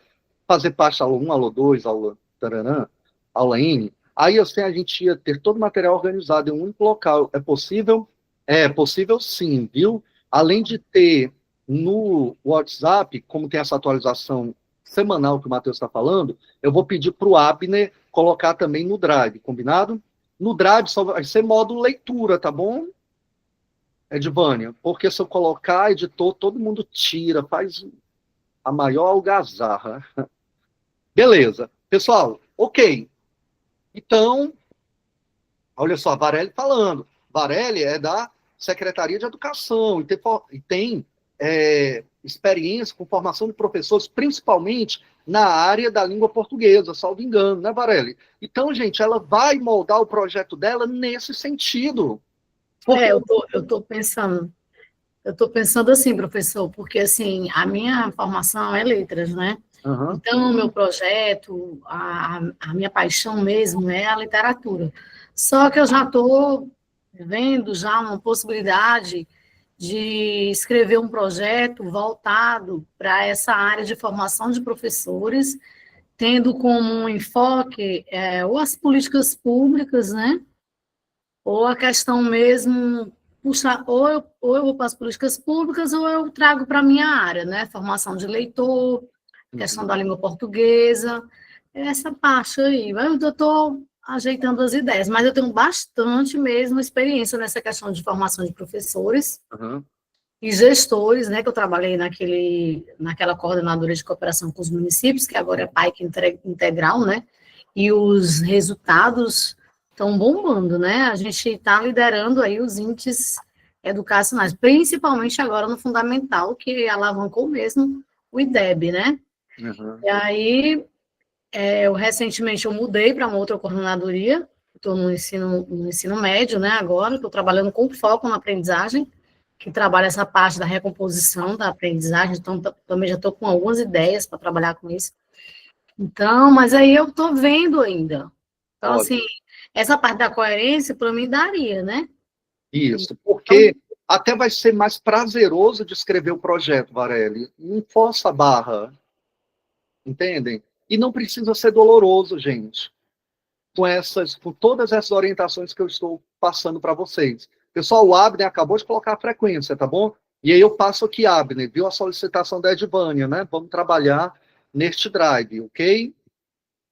Fazer parte aula 1, aula 2, aula tararã, aula N? Aí, assim, a gente ia ter todo o material organizado em um único local. É possível? É possível sim, viu? Além de ter no WhatsApp, como tem essa atualização semanal que o Matheus está falando, eu vou pedir para o Abner colocar também no Drive, combinado? No Drive só vai ser modo leitura, tá bom, Edvânia? Porque se eu colocar editor, todo mundo tira, faz a maior algazarra. Beleza. Pessoal, ok. Então, olha só, a Varelli falando. Varelli é da Secretaria de Educação e tem experiência com formação de professores, principalmente na área da língua portuguesa, salvo engano, né, Varelli? Então, gente, ela vai moldar o projeto dela nesse sentido. Porque... eu estou pensando assim, professor, porque assim, a minha formação é letras, né? Aham. Então, o meu projeto, a minha paixão mesmo é a literatura. Só que eu já estou vendo já uma possibilidade de escrever um projeto voltado para essa área de formação de professores, tendo como um enfoque ou as políticas públicas, né? Ou a questão mesmo, puxa, ou eu vou para as políticas públicas, ou eu trago para a minha área, né? Formação de leitor, questão da língua portuguesa, essa parte aí. Eu estou ajeitando as ideias, mas eu tenho bastante mesmo experiência nessa questão de formação de professores Aham. e gestores, né? Que eu trabalhei naquela coordenadora de cooperação com os municípios, que agora é PAIC Integral, né? E os resultados estão bombando, né? A gente está liderando aí os índices educacionais, principalmente agora no fundamental, que alavancou mesmo o IDEB, né? Aham. E aí, recentemente eu mudei para uma outra coordenadoria, estou no ensino médio, né? Agora, estou trabalhando com foco na aprendizagem, que trabalha essa parte da recomposição da aprendizagem, então também já estou com algumas ideias para trabalhar com isso. Então, mas aí eu estou vendo ainda. Então, Olha, assim, essa parte da coerência, para mim, daria, né? isso, porque até vai ser mais prazeroso de escrever o projeto, Varelli. Não força a barra, entendem? E não precisa ser doloroso, gente, com todas essas orientações que eu estou passando para vocês. Pessoal, o Abner acabou de colocar a frequência, tá bom? E aí eu passo aqui, Abner, viu a solicitação da Edvânia, né? Vamos trabalhar neste drive, ok?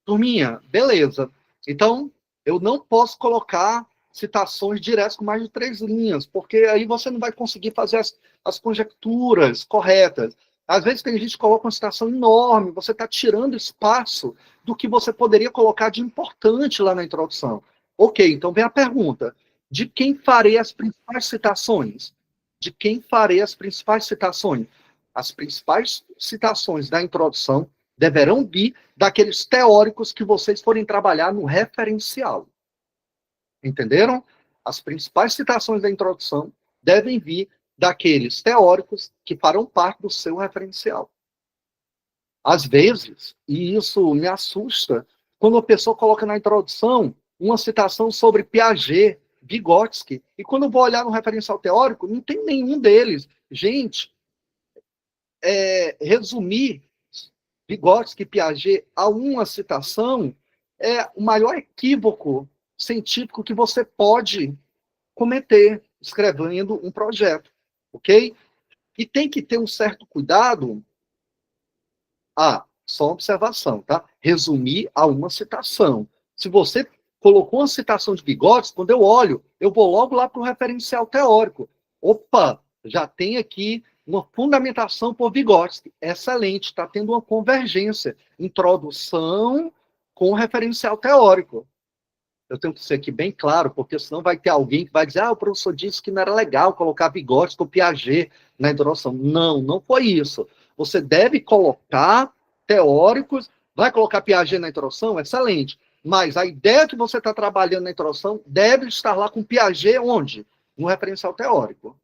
Turminha, beleza. Então, eu não posso colocar citações diretas com mais de 3 linhas, porque aí você não vai conseguir fazer as conjecturas corretas. Às vezes tem gente que coloca uma citação enorme, você está tirando espaço do que você poderia colocar de importante lá na introdução. Ok, então vem a pergunta. De quem farei as principais citações? De quem farei as principais citações? As principais citações da introdução deverão vir daqueles teóricos que vocês forem trabalhar no referencial. Entenderam? As principais citações da introdução devem vir daqueles teóricos que farão parte do seu referencial. Às vezes, e isso me assusta, quando a pessoa coloca na introdução uma citação sobre Piaget, Vygotsky, e quando eu vou olhar no referencial teórico, não tem nenhum deles. Gente, resumir Vygotsky e Piaget a uma citação é o maior equívoco científico que você pode cometer escrevendo um projeto, ok? E tem que ter um certo cuidado. Só uma observação, tá? Resumir a uma citação. Se você colocou uma citação de Vygotsky, quando eu olho, eu vou logo lá para o referencial teórico. Opa, já tem aqui uma fundamentação por Vygotsky. Excelente, está tendo uma convergência. Introdução com referencial teórico. Eu tenho que ser aqui bem claro, porque senão vai ter alguém que vai dizer, o professor disse que não era legal colocar Vygotsky ou Piaget na introdução. Não, não foi isso. Você deve colocar teóricos, vai colocar Piaget na introdução? Excelente. Mas a ideia que você está trabalhando na introdução deve estar lá com Piaget onde? No referencial teórico.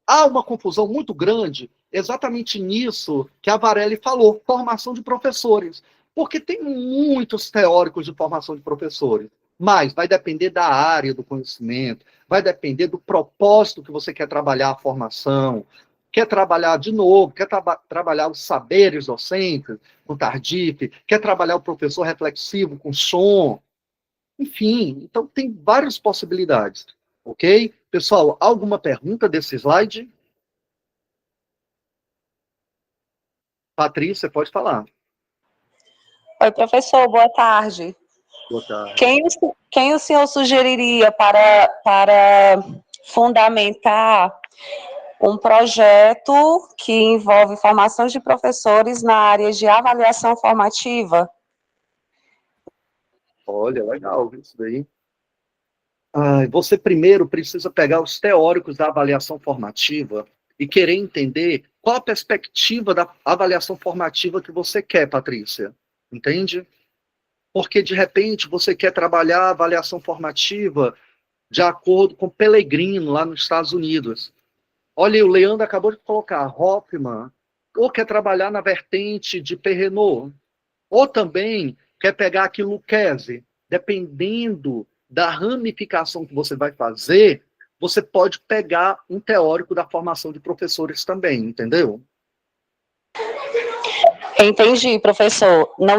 Há uma confusão muito grande exatamente nisso que a Varelli falou, formação de professores. Porque tem muitos teóricos de formação de professores, mas vai depender da área do conhecimento, vai depender do propósito que você quer trabalhar a formação, quer trabalhar de novo, quer trabalhar os saberes docentes com Tardif, quer trabalhar o professor reflexivo com som, enfim, então tem várias possibilidades, ok? Pessoal, alguma pergunta desse slide? Patrícia, pode falar. Oi, professor, boa tarde. Boa tarde. Quem o senhor sugeriria para fundamentar um projeto que envolve formação de professores na área de avaliação formativa? Olha, legal isso daí. Você primeiro precisa pegar os teóricos da avaliação formativa e querer entender qual a perspectiva da avaliação formativa que você quer, Patrícia. Entende? Porque, de repente, você quer trabalhar a avaliação formativa de acordo com Pellegrino, lá nos Estados Unidos. Olha, o Leandro acabou de colocar Hoffman ou quer trabalhar na vertente de Perrenot, ou também quer pegar aqui Lucchese, dependendo da ramificação que você vai fazer, você pode pegar um teórico da formação de professores também, entendeu? Entendi, professor. Na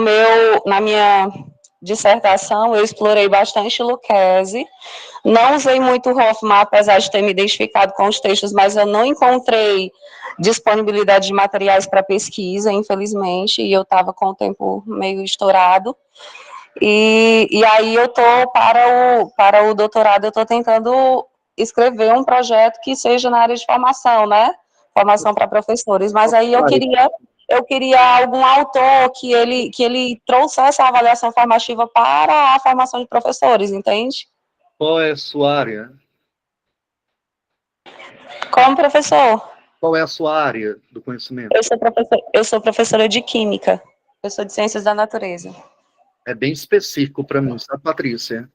minha dissertação, eu explorei bastante Lucchese, não usei muito Hoffmann, apesar de ter me identificado com os textos, mas eu não encontrei disponibilidade de materiais para pesquisa, infelizmente, e eu estava com o tempo meio estourado. E aí eu estou, para o doutorado, eu estou tentando escrever um projeto que seja na área de formação, né? Formação para professores, mas aí eu queria algum autor que ele trouxesse a avaliação formativa para a formação de professores, entende? Qual é a sua área? Como professor? Qual é a sua área do conhecimento? Eu sou professora de Química, eu sou de Ciências da Natureza. É bem específico para mim, sabe, Patrícia?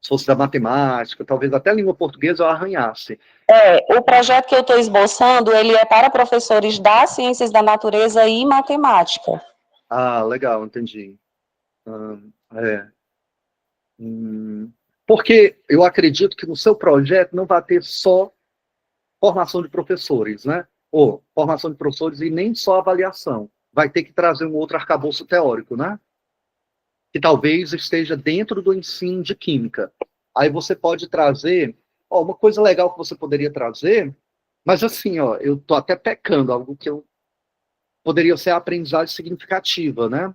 Se fosse da matemática, talvez até a língua portuguesa eu arranhasse. O projeto que eu estou esboçando, ele é para professores das Ciências da Natureza e Matemática. Ah, legal, entendi. Porque eu acredito que no seu projeto não vai ter só formação de professores, né? Ou formação de professores e nem só avaliação. Vai ter que trazer um outro arcabouço teórico, né? Que talvez esteja dentro do ensino de química. Aí você pode trazer, uma coisa legal que você poderia trazer, mas assim, eu tô até pecando, algo que poderia ser a aprendizagem significativa, né?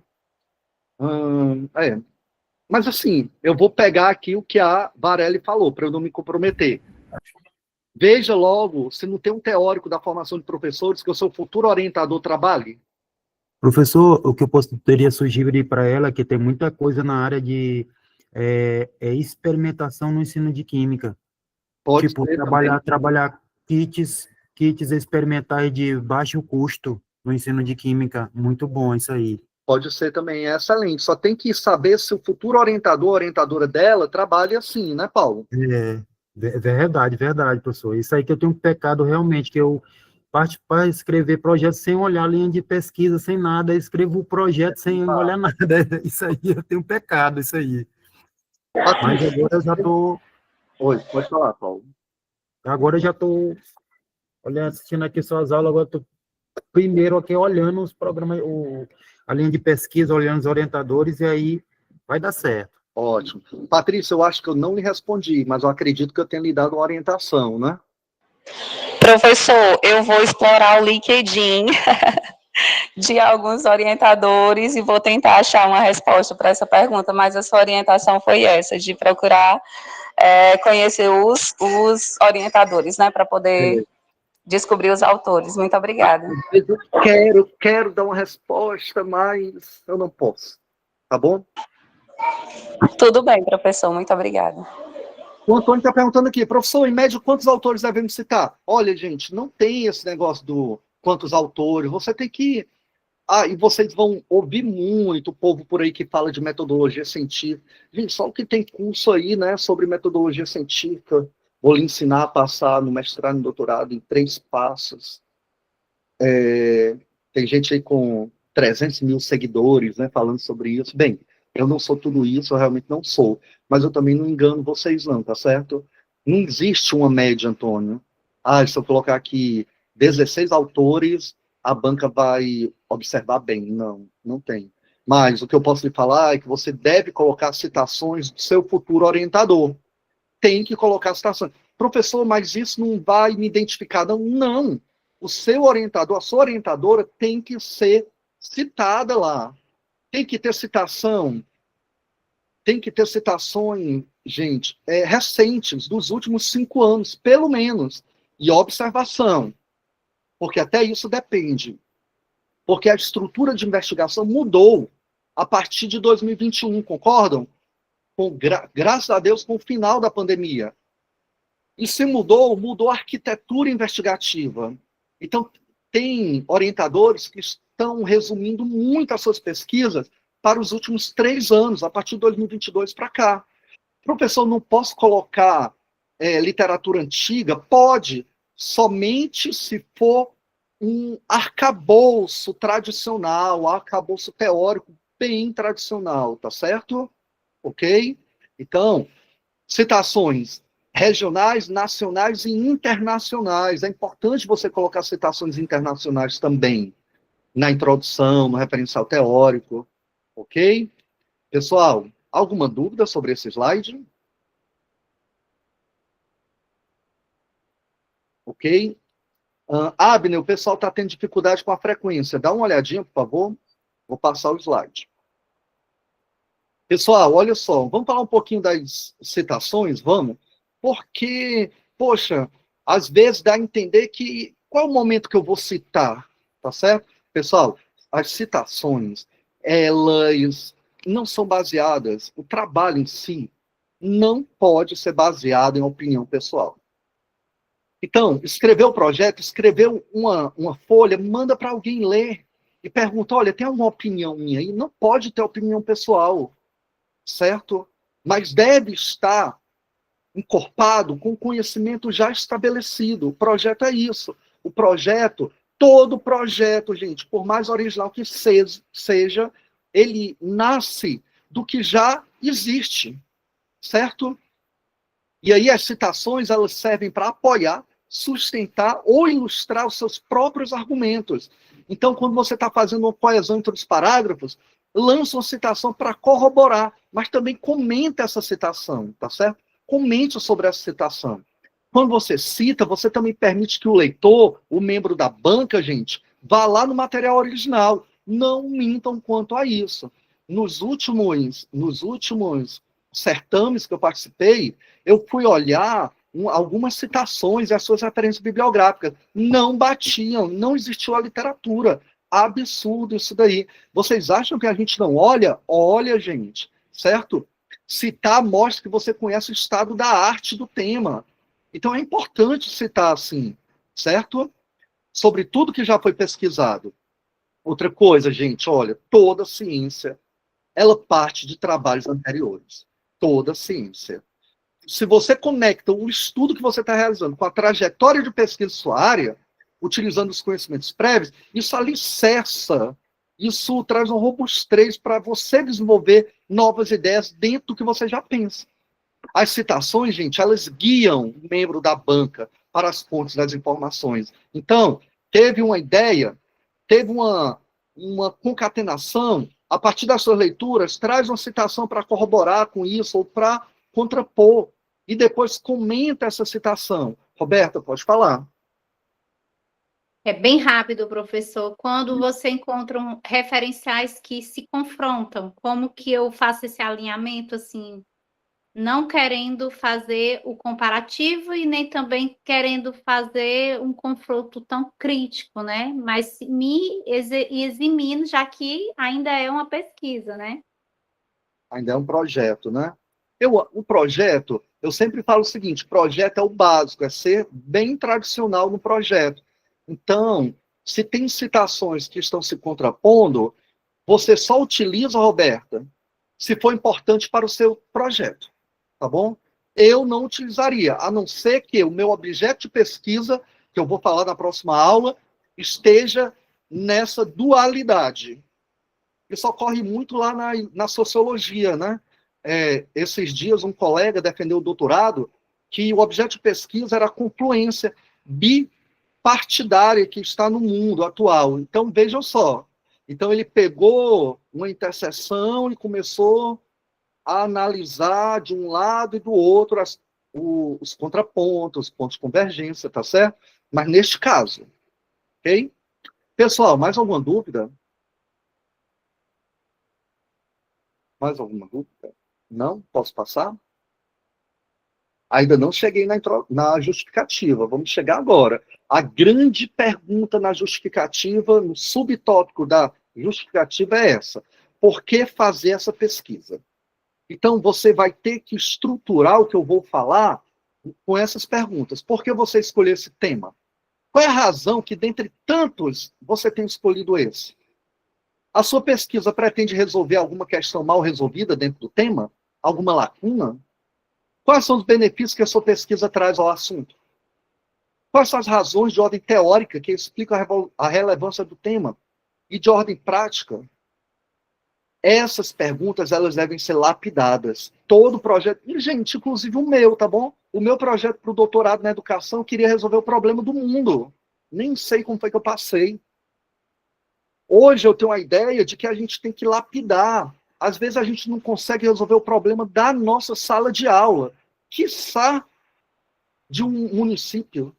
Mas assim, eu vou pegar aqui o que a Varelli falou, para eu não me comprometer. Veja logo se não tem um teórico da formação de professores que o seu futuro orientador trabalhe. Professor, o que eu poderia sugerir para ela é que tem muita coisa na área de experimentação no ensino de química. Pode tipo, ser trabalhar kits experimentais de baixo custo no ensino de química. Muito bom isso aí. Pode ser também, é excelente. Só tem que saber se o futuro orientador, orientadora dela, trabalha assim, né, Paulo? Verdade, professor. Isso aí que eu tenho um pecado realmente, que eu parto para escrever projeto sem olhar a linha de pesquisa, sem nada, eu escrevo o projeto sem olhar nada. Isso aí, eu tenho um pecado, isso aí. Mas agora eu já estou... Oi, pode falar, Paulo. Agora eu já estou assistindo aqui suas aulas, agora estou primeiro aqui olhando os programas, a linha de pesquisa, olhando os orientadores, e aí vai dar certo. Ótimo. Patrícia, eu acho que eu não lhe respondi, mas eu acredito que eu tenha lhe dado uma orientação, né? Professor, eu vou explorar o LinkedIn de alguns orientadores e vou tentar achar uma resposta para essa pergunta, mas a sua orientação foi essa, de procurar conhecer os orientadores, né, para poder descobrir os autores. Muito obrigada. Eu quero dar uma resposta, mas eu não posso. Tá bom? Tudo bem, professor. Muito obrigada. O Antônio está perguntando aqui, professor, em média, quantos autores devemos citar? Olha, gente, não tem esse negócio do quantos autores, você tem que... e vocês vão ouvir muito o povo por aí que fala de metodologia científica. Gente, só o que tem curso aí, né, sobre metodologia científica, vou lhe ensinar a passar no mestrado e no doutorado em 3 passos. Tem gente aí com 300 mil seguidores, né, falando sobre isso. Bem, eu não sou tudo isso, eu realmente não sou. Mas eu também não engano vocês não, tá certo? Não existe uma média, Antônio. Se eu colocar aqui 16 autores, a banca vai observar bem. Não, não tem. Mas o que eu posso lhe falar é que você deve colocar citações do seu futuro orientador. Tem que colocar citações. Professor, mas isso não vai me identificar, não? Não. O seu orientador, a sua orientadora tem que ser citada lá. Tem que ter citação. Tem que ter citações, gente, recentes, dos últimos 5 anos, pelo menos. E observação. Porque até isso depende. Porque a estrutura de investigação mudou a partir de 2021, concordam? Graças a Deus, com o final da pandemia. E se mudou a arquitetura investigativa. Então, tem orientadores que estão resumindo muito as suas pesquisas para os últimos 3 anos, a partir de 2022 para cá. Professor, não posso colocar literatura antiga? Pode, somente se for um arcabouço tradicional, um arcabouço teórico bem tradicional, tá certo? Ok? Então, citações regionais, nacionais e internacionais. É importante você colocar citações internacionais também na introdução, no referencial teórico, ok? Pessoal, alguma dúvida sobre esse slide? Ok? Abner, o pessoal está tendo dificuldade com a frequência. Dá uma olhadinha, por favor. Vou passar o slide. Pessoal, olha só, vamos falar um pouquinho das citações, vamos? Porque, poxa, às vezes dá a entender que qual é o momento que eu vou citar, tá certo? Pessoal, as citações, elas não são baseadas, o trabalho em si não pode ser baseado em opinião pessoal. Então, escreveu o projeto, escreveu uma folha, manda para alguém ler e pergunta, olha, tem alguma opinião minha aí? Não pode ter opinião pessoal, certo? Mas deve estar encorpado com conhecimento já estabelecido. O projeto é isso. O projeto, todo projeto, gente, por mais original que seja, ele nasce do que já existe, certo? E aí as citações, elas servem para apoiar, sustentar ou ilustrar os seus próprios argumentos. Então, quando você está fazendo uma coesão entre os parágrafos, lança uma citação para corroborar, mas também comenta essa citação, tá certo? Comente sobre essa citação. Quando você cita, você também permite que o leitor, o membro da banca, gente, vá lá no material original. Não mintam quanto a isso. Nos últimos certames que eu participei, eu fui olhar algumas citações e as suas referências bibliográficas. Não batiam, não existiu a literatura. Absurdo isso daí. Vocês acham que a gente não olha? Olha, gente, certo? Citar mostra que você conhece o estado da arte do tema. Então é importante citar assim, certo? Sobre tudo que já foi pesquisado. Outra coisa, gente, olha, toda ciência, ela parte de trabalhos anteriores. Toda ciência. Se você conecta o estudo que você está realizando com a trajetória de pesquisa de sua área, utilizando os conhecimentos prévios, isso alicerça, isso traz um robustez para você desenvolver novas ideias dentro do que você já pensa. As citações, gente, elas guiam o membro da banca para as fontes das informações. Então, teve uma ideia, teve uma concatenação, a partir das suas leituras, traz uma citação para corroborar com isso ou para contrapor. E depois comenta essa citação. Roberta, pode falar. É bem rápido, professor. Quando você encontra referenciais que se confrontam, como que eu faço esse alinhamento, assim, não querendo fazer o comparativo e nem também querendo fazer um confronto tão crítico, né? Mas me eximindo, já que ainda é uma pesquisa, né? Ainda é um projeto, né? O projeto, eu sempre falo o seguinte, projeto é o básico, é ser bem tradicional no projeto. Então, se tem citações que estão se contrapondo, você só utiliza, Roberta, se for importante para o seu projeto, tá bom? Eu não utilizaria, a não ser que o meu objeto de pesquisa, que eu vou falar na próxima aula, esteja nessa dualidade. Isso ocorre muito lá na sociologia, né? Esses dias, um colega defendeu o doutorado que o objeto de pesquisa era a confluência bipartidária que está no mundo atual. Então, vejam só. Então, ele pegou uma interseção e começou a analisar de um lado e do outro os contrapontos, os pontos de convergência, tá certo? Mas neste caso, ok? Pessoal, mais alguma dúvida? Mais alguma dúvida? Não? Posso passar? Ainda não cheguei na justificativa. Vamos chegar agora. A grande pergunta na justificativa, no subtópico da justificativa é essa. Por que fazer essa pesquisa? Então, você vai ter que estruturar o que eu vou falar com essas perguntas. Por que você escolheu esse tema? Qual é a razão que, dentre tantos, você tem escolhido esse? A sua pesquisa pretende resolver alguma questão mal resolvida dentro do tema? Alguma lacuna? Quais são os benefícios que a sua pesquisa traz ao assunto? Quais são as razões de ordem teórica que explicam a relevância do tema? E de ordem prática? Essas perguntas, elas devem ser lapidadas. Todo projeto, e, gente, inclusive o meu, tá bom? O meu projeto para o doutorado na educação queria resolver o problema do mundo. Nem sei como foi que eu passei. Hoje eu tenho a ideia de que a gente tem que lapidar. Às vezes a gente não consegue resolver o problema da nossa sala de aula, quiçá de um município,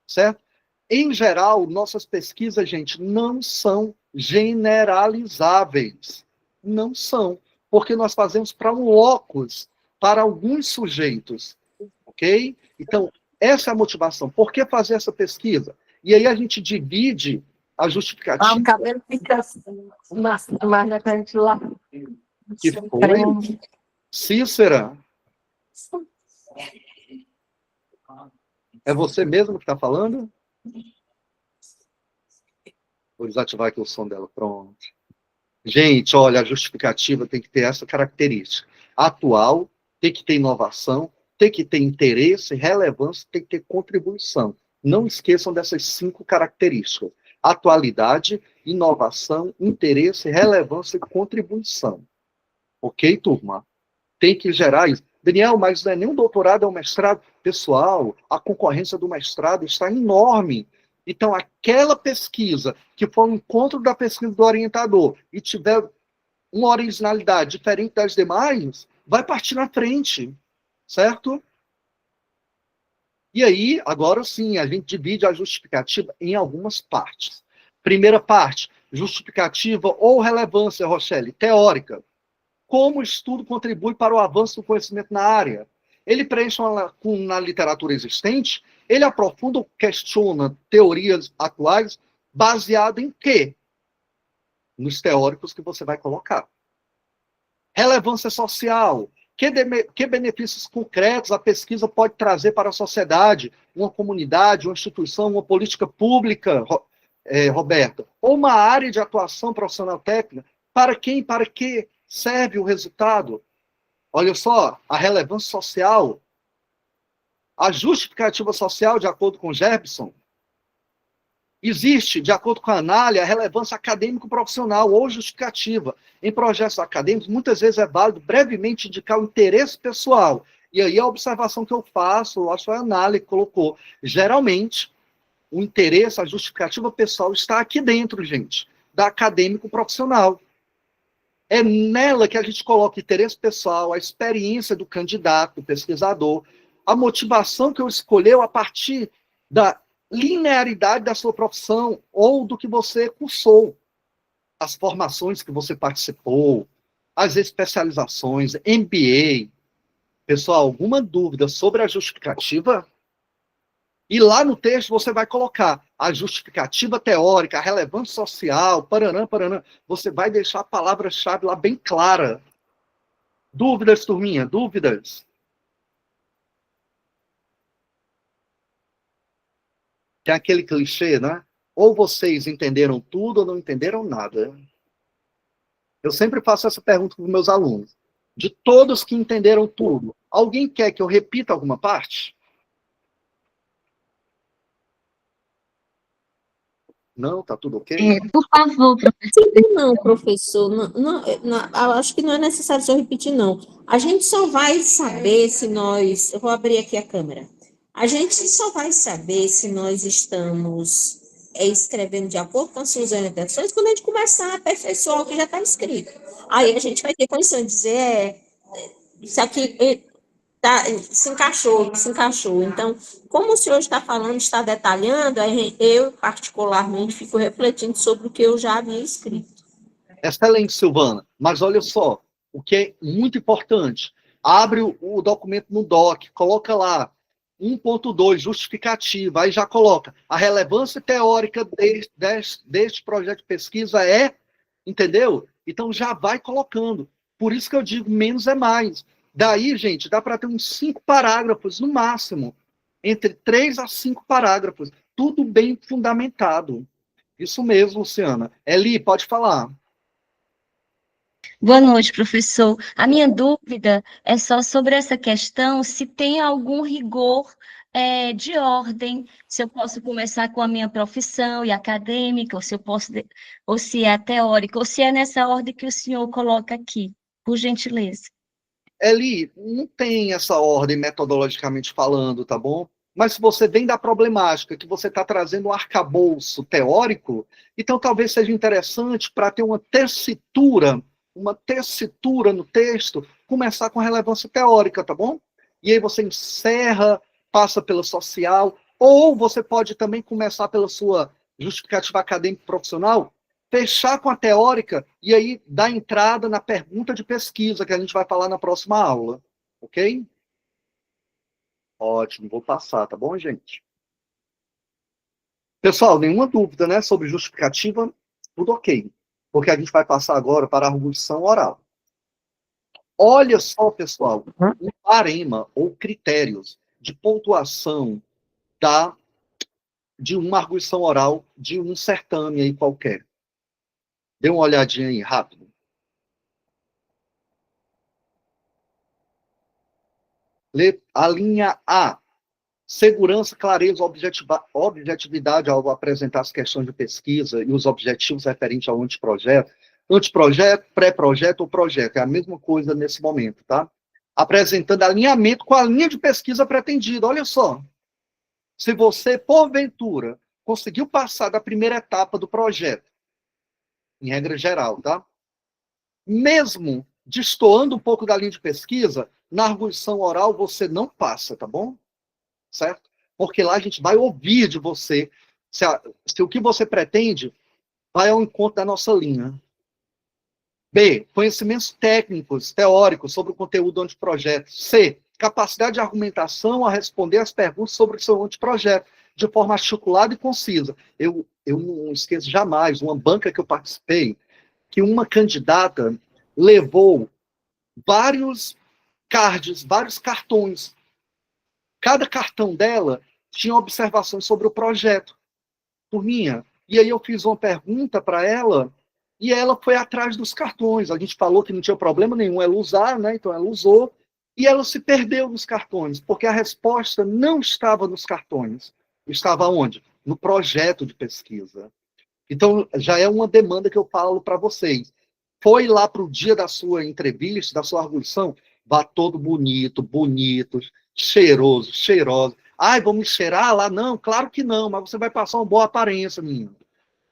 certo? Em geral, nossas pesquisas, gente, não são generalizáveis. Não são, porque nós fazemos para um locus, para alguns sujeitos, ok? Então, essa é a motivação. Por que fazer essa pesquisa? E aí a gente divide a justificativa. O cabelo fica assim, mais na frente lá. Que foi? Cícera? É você mesmo que está falando? Vou desativar aqui o som dela, pronto. Gente, olha, a justificativa tem que ter essa característica. Atual, tem que ter inovação, tem que ter interesse, relevância, tem que ter contribuição. Não esqueçam dessas 5 características. Atualidade, inovação, interesse, relevância e contribuição. Ok, turma? Tem que gerar isso. Daniel, mas não é nem um doutorado, é um mestrado. Pessoal, a concorrência do mestrado está enorme. Então, aquela pesquisa que for um encontro da pesquisa do orientador e tiver uma originalidade diferente das demais, vai partir na frente, certo? E aí, agora sim, a gente divide a justificativa em algumas partes. Primeira parte, justificativa ou relevância, Rochelle, teórica. Como o estudo contribui para o avanço do conhecimento na área? Ele preenche uma lacuna na literatura existente, ele aprofunda ou questiona teorias atuais, baseado em quê? Nos teóricos que você vai colocar. Relevância social. Que benefícios concretos a pesquisa pode trazer para a sociedade, uma comunidade, uma instituição, uma política pública, Roberta? Ou uma área de atuação profissional técnica? Para quem e para que serve o resultado? Olha só, a relevância social, a justificativa social, de acordo com Gerbson, existe, de acordo com a Anália, a relevância acadêmico-profissional ou justificativa. Em projetos acadêmicos, muitas vezes é válido brevemente indicar o interesse pessoal. E aí a observação que eu faço, acho que a Anália que colocou, geralmente, o interesse, a justificativa pessoal está aqui dentro, gente, da acadêmico-profissional. É nela que a gente coloca o interesse pessoal, a experiência do candidato, do pesquisador, a motivação que eu escolheu a partir da linearidade da sua profissão ou do que você cursou, as formações que você participou, as especializações, MBA. Pessoal, alguma dúvida sobre a justificativa? E lá no texto você vai colocar a justificativa teórica, a relevância social, paranã, paranã. Você vai deixar a palavra-chave lá bem clara. Dúvidas, turminha? Dúvidas? Tem aquele clichê, né? Ou vocês entenderam tudo ou não entenderam nada. Eu sempre faço essa pergunta para os meus alunos. De todos que entenderam tudo, alguém quer que eu repita alguma parte? Não, tá tudo ok? Por favor, professor. Não, professor, eu acho que não é necessário só repetir, não. A gente só vai saber se nós... Eu vou abrir aqui a câmera. A gente só vai saber se nós estamos escrevendo de acordo com as suas orientações quando a gente começar a aperfeiçoar o que já está escrito. Aí a gente vai ter condição de dizer, isso aqui se encaixou. Então, como o senhor está falando, está detalhando, eu, particularmente, fico refletindo sobre o que eu já havia escrito. Excelente, Silvana. Mas olha só, o que é muito importante, abre o documento no doc, coloca lá, 1.2, justificativa, aí já coloca, a relevância teórica deste projeto de pesquisa entendeu? Então já vai colocando. Por isso que eu digo, menos é mais. Daí, gente, dá para ter uns 5 parágrafos, no máximo. Entre 3 a 5 parágrafos. Tudo bem fundamentado. Isso mesmo, Luciana. Eli, pode falar. Boa noite, professor. A minha dúvida é só sobre essa questão, se tem algum rigor de ordem, se eu posso começar com a minha profissão e acadêmica, ou se eu posso, ou se é teórica, ou se é nessa ordem que o senhor coloca aqui, por gentileza. Eli, não tem essa ordem metodologicamente falando, tá bom? Mas se você vem da problemática, que você está trazendo um arcabouço teórico, então talvez seja interessante para ter uma tessitura no texto, começar com relevância teórica, tá bom? E aí você encerra, passa pela social, ou você pode também começar pela sua justificativa acadêmica profissional, fechar com a teórica e aí dar entrada na pergunta de pesquisa que a gente vai falar na próxima aula, ok? Ótimo, vou passar, tá bom, gente? Pessoal, nenhuma dúvida, né, sobre justificativa, tudo ok. Porque a gente vai passar agora para a arguição oral. Olha só, pessoal, um barema ou critérios de pontuação de uma arguição oral de um certame aí qualquer. Dê uma olhadinha aí, rápido. A linha A. Segurança, clareza, objetividade ao apresentar as questões de pesquisa e os objetivos referentes ao anteprojeto. Anteprojeto, pré-projeto ou projeto. É a mesma coisa nesse momento, tá? Apresentando alinhamento com a linha de pesquisa pretendida. Olha só. Se você, porventura, conseguiu passar da primeira etapa do projeto, em regra geral, tá? Mesmo destoando um pouco da linha de pesquisa, na arguição oral você não passa, tá bom? Certo? Porque lá a gente vai ouvir de você se o que você pretende vai ao encontro da nossa linha. B, conhecimentos técnicos, teóricos sobre o conteúdo do anteprojeto. C, capacidade de argumentação a responder às perguntas sobre o seu anteprojeto, de forma articulada e concisa. Eu não esqueço jamais uma banca que eu participei, que uma candidata levou vários cards, vários cartões. Cada cartão dela tinha observações sobre o projeto. Turminha, e aí eu fiz uma pergunta para ela, e ela foi atrás dos cartões. A gente falou que não tinha problema nenhum ela usar, né? Então ela usou, e ela se perdeu nos cartões, porque a resposta não estava nos cartões. Estava onde? No projeto de pesquisa. Então, já é uma demanda que eu falo para vocês. Foi lá para o dia da sua entrevista, da sua arguição, vá todo bonito, cheiroso, cheirosa. Ai, vão me cheirar lá? Não, claro que não, mas você vai passar uma boa aparência, menino.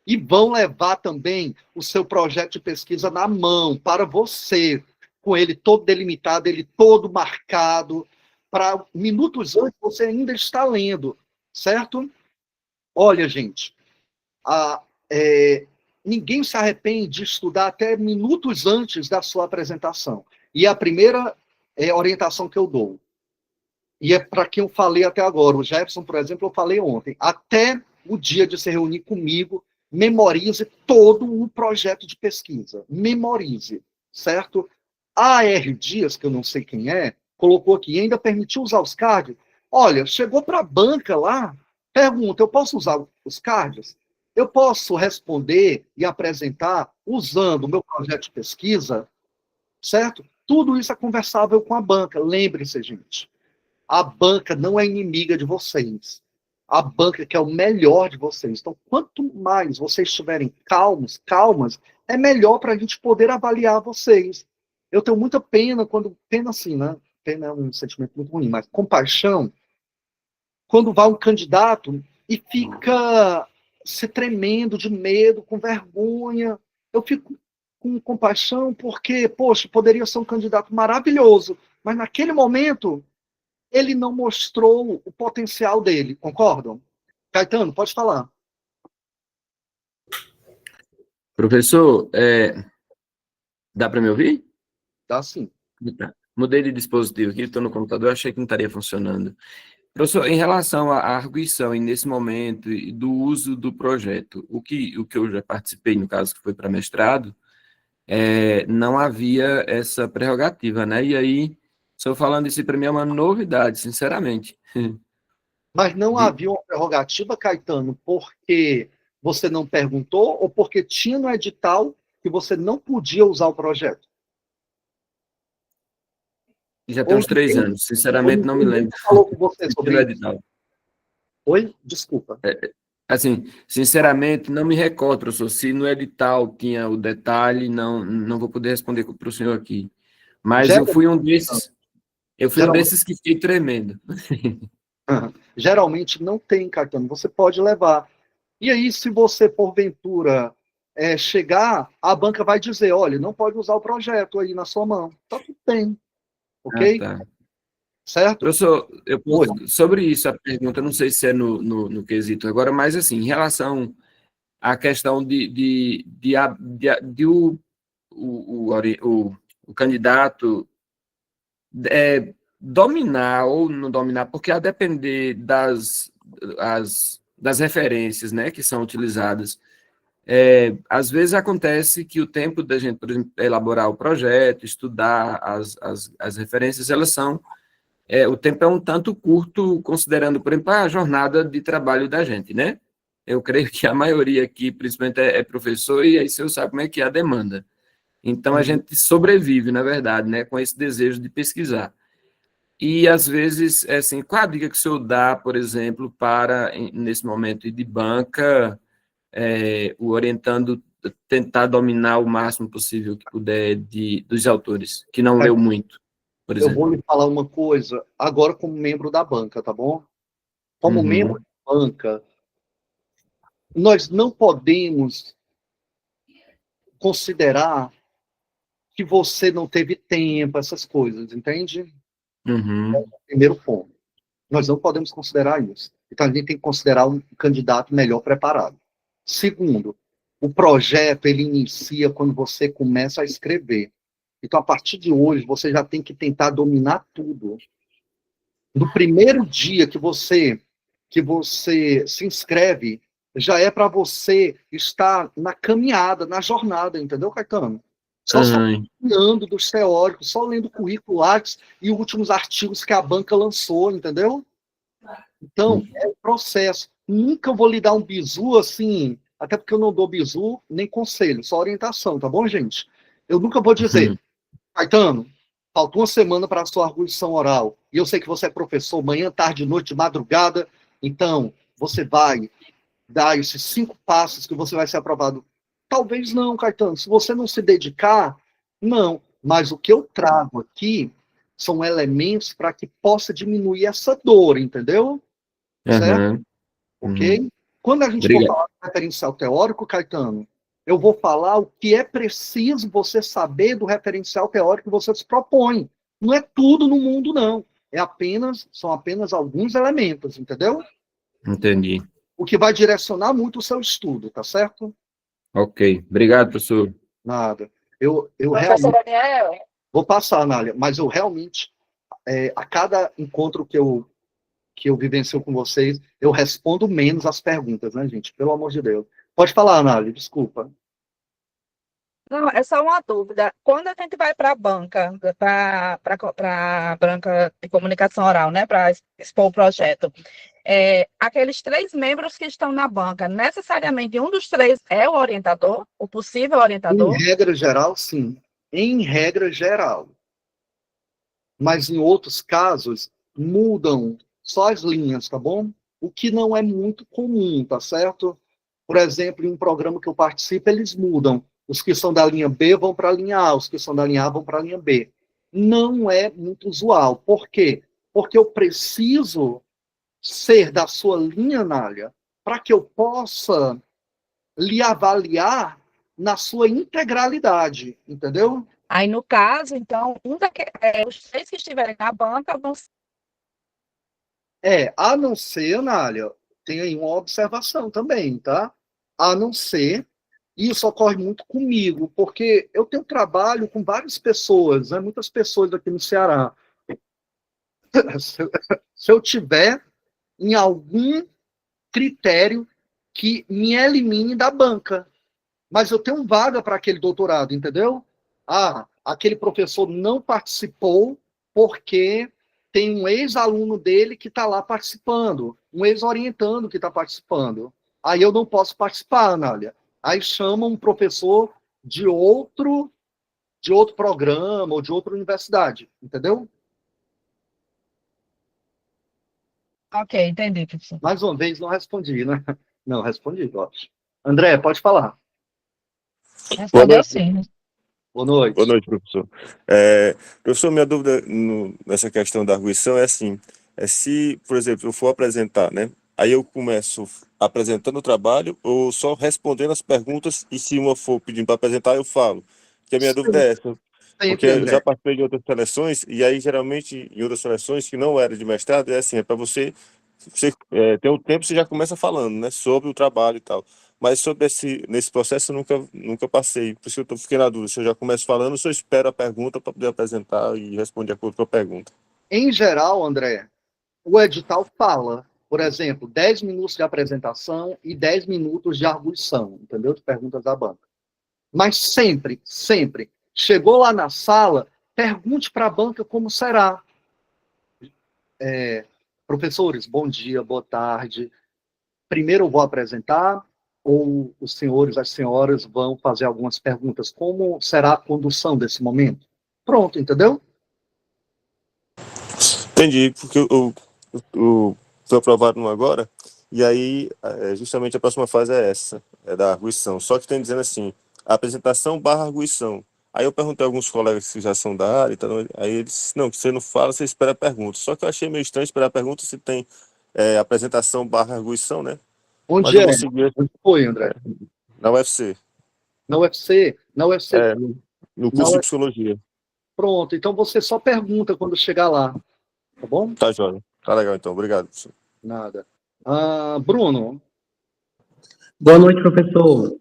E vão levar também o seu projeto de pesquisa na mão, para você, com ele todo delimitado, ele todo marcado, para minutos antes você ainda está lendo, certo? Olha, gente, ninguém se arrepende de estudar até minutos antes da sua apresentação. E a primeira orientação que eu dou, e é para quem eu falei até agora, o Jefferson, por exemplo, eu falei ontem, até o dia de se reunir comigo, memorize todo um projeto de pesquisa. Memorize, certo? A R. Dias, que eu não sei quem é, colocou aqui, e ainda permitiu usar os cards. Olha, chegou para a banca lá, pergunta, eu posso usar os cards? Eu posso responder e apresentar usando o meu projeto de pesquisa? Certo? Tudo isso é conversável com a banca. Lembre-se, gente, a banca não é inimiga de vocês. A banca quer o melhor de vocês. Então, quanto mais vocês estiverem calmas, é melhor para a gente poder avaliar vocês. Eu tenho muita pena pena assim, né? Pena é um sentimento muito ruim, mas compaixão, quando vai um candidato e fica se tremendo de medo, com vergonha. Eu fico com compaixão porque, poxa, poderia ser um candidato maravilhoso, mas naquele momento ele não mostrou o potencial dele, concordam? Caetano, pode falar. Professor, dá para me ouvir? Dá sim. Tá. Mudei de dispositivo aqui, estou no computador, achei que não estaria funcionando. Professor, em relação à arguição e nesse momento e do uso do projeto, o que eu já participei, no caso que foi para mestrado, não havia essa prerrogativa, né? E aí, estou falando isso para mim é uma novidade, sinceramente. Mas não havia uma prerrogativa, Caetano, porque você não perguntou ou porque tinha no edital que você não podia usar o projeto? Já tem uns 3 anos, sinceramente não me lembro. Falou com você sobre isso? Oi? Desculpa. Assim, sinceramente, não me recordo, professor, se no edital tinha o detalhe, não vou poder responder para o senhor aqui. Mas eu fui um desses que fiquei tremendo. Geralmente não tem, Caetano, você pode levar. E aí, se você, porventura, chegar, a banca vai dizer, olha, não pode usar o projeto aí na sua mão. Tá tudo bem, ok? Tá. Certo? Professor, sobre isso, a pergunta, não sei se é no quesito agora, mas assim, em relação à questão de o candidato dominar ou não dominar, porque a depender das referências, né, que são utilizadas, às vezes acontece que o tempo da gente, por exemplo, elaborar o projeto, estudar as referências, elas são o tempo é um tanto curto, considerando, por exemplo, a jornada de trabalho da gente, né? Eu creio que a maioria aqui, principalmente, é professor, e aí o senhor sabe como é que é a demanda. Então, a gente sobrevive, na verdade, né, com esse desejo de pesquisar. E, às vezes, assim, qual a dica que o senhor dá, por exemplo, para, nesse momento de banca, o orientando tentar dominar o máximo possível que puder dos autores, que não leu muito? Eu vou lhe falar uma coisa, agora como membro da banca, tá bom? Como membro da banca, nós não podemos considerar que você não teve tempo, essas coisas, entende? É o primeiro ponto. Nós não podemos considerar isso. Então, a gente tem que considerar um candidato melhor preparado. Segundo, o projeto, ele inicia quando você começa a escrever. Então, a partir de hoje, você já tem que tentar dominar tudo. No primeiro dia que você se inscreve, já é para você estar na caminhada, na jornada, entendeu, Caetano? Só caminhando dos teóricos, só lendo currículo Lattes e os últimos artigos que a banca lançou, entendeu? Então, é um processo. Nunca vou lhe dar um bizu assim, até porque eu não dou bizu nem conselho, só orientação, tá bom, gente? Eu nunca vou dizer, Caetano, falta uma semana para a sua arguição oral, e eu sei que você é professor, manhã, tarde, noite, de madrugada, então você vai dar esses 5 passos que você vai ser aprovado. Talvez não, Caetano, se você não se dedicar, não. Mas o que eu trago aqui são elementos para que possa diminuir essa dor, entendeu? Certo? Ok? Quando a gente for falar de referencial teórico, Caetano, eu vou falar o que é preciso você saber do referencial teórico que você se propõe. Não é tudo no mundo, não. São apenas alguns elementos, entendeu? Entendi. O que vai direcionar muito o seu estudo, tá certo? Ok. Obrigado, professor. Nada. Eu Professor realmente... Daniel? Vou passar, Nália, mas eu realmente, a cada encontro que eu vivencio com vocês, eu respondo menos as perguntas, né, gente? Pelo amor de Deus. Pode falar, Nália, desculpa. Não, é só uma dúvida. Quando a gente vai para a banca, para a banca de comunicação oral, né, para expor o projeto, aqueles 3 membros que estão na banca, necessariamente um dos 3 é o orientador, o possível orientador? Em regra geral, sim. Em regra geral. Mas em outros casos, mudam só as linhas, tá bom? O que não é muito comum, tá certo? Por exemplo, em um programa que eu participo, eles mudam. Os que são da linha B vão para a linha A, os que são da linha A vão para a linha B. Não é muito usual. Por quê? Porque eu preciso ser da sua linha, Nália, para que eu possa lhe avaliar na sua integralidade, entendeu? Aí, no caso, então, os 3 que estiverem na banca vão... A não ser, Nália, tem aí uma observação também, tá? A não ser, e isso ocorre muito comigo, porque eu tenho trabalho com várias pessoas, né, muitas pessoas aqui no Ceará. Se eu tiver em algum critério que me elimine da banca, mas eu tenho vaga para aquele doutorado, entendeu? Aquele professor não participou porque tem um ex-aluno dele que está lá participando, um ex-orientando que está participando. Aí eu não posso participar, Anália. Aí chamam um professor de outro programa ou de outra universidade, entendeu? Ok, entendi, professor. Mais uma vez, não respondi, né? Não, respondi, eu acho. André, pode falar. Respondeu sim. Boa noite. Boa noite, professor. Professor, minha dúvida nessa questão da arguição é assim, se, por exemplo, eu for apresentar, né? Aí eu começo apresentando o trabalho ou só respondendo as perguntas e se uma for pedindo para apresentar, eu falo. Porque a minha dúvida é essa, porque eu já participei de outras seleções e aí, geralmente, em outras seleções que não era de mestrado, é assim, é para você ter o tempo, você já começa falando, né? Sobre o trabalho e tal. Mas sobre nesse processo eu nunca passei. Por isso que fiquei na dúvida. Se eu já começo falando, se eu espero a pergunta para poder apresentar e responder de acordo com a pergunta. Em geral, André, o edital fala, por exemplo, 10 minutos de apresentação e 10 minutos de arguição, entendeu? De perguntas da banca. Mas sempre, chegou lá na sala, pergunte para a banca como será. Professores, bom dia, boa tarde. Primeiro eu vou apresentar, ou os senhores, as senhoras vão fazer algumas perguntas. Como será a condução desse momento? Pronto, entendeu? Entendi, porque eu fui aprovado no agora, e aí justamente a próxima fase é essa, é da arguição. Só que tem dizendo assim, apresentação / arguição. Aí eu perguntei a alguns colegas que já são da área, então, aí eles disseram, não, que você não fala, você espera a pergunta. Só que eu achei meio estranho esperar a pergunta se tem apresentação / arguição, né? Onde é? Onde foi, André? Na UFC. Na UFC? Na UFC. No curso de psicologia. Pronto, então você só pergunta quando chegar lá, tá bom? Tá, Jóia. Tá legal, então. Obrigado, professor. Nada. Bruno. Boa noite, professor.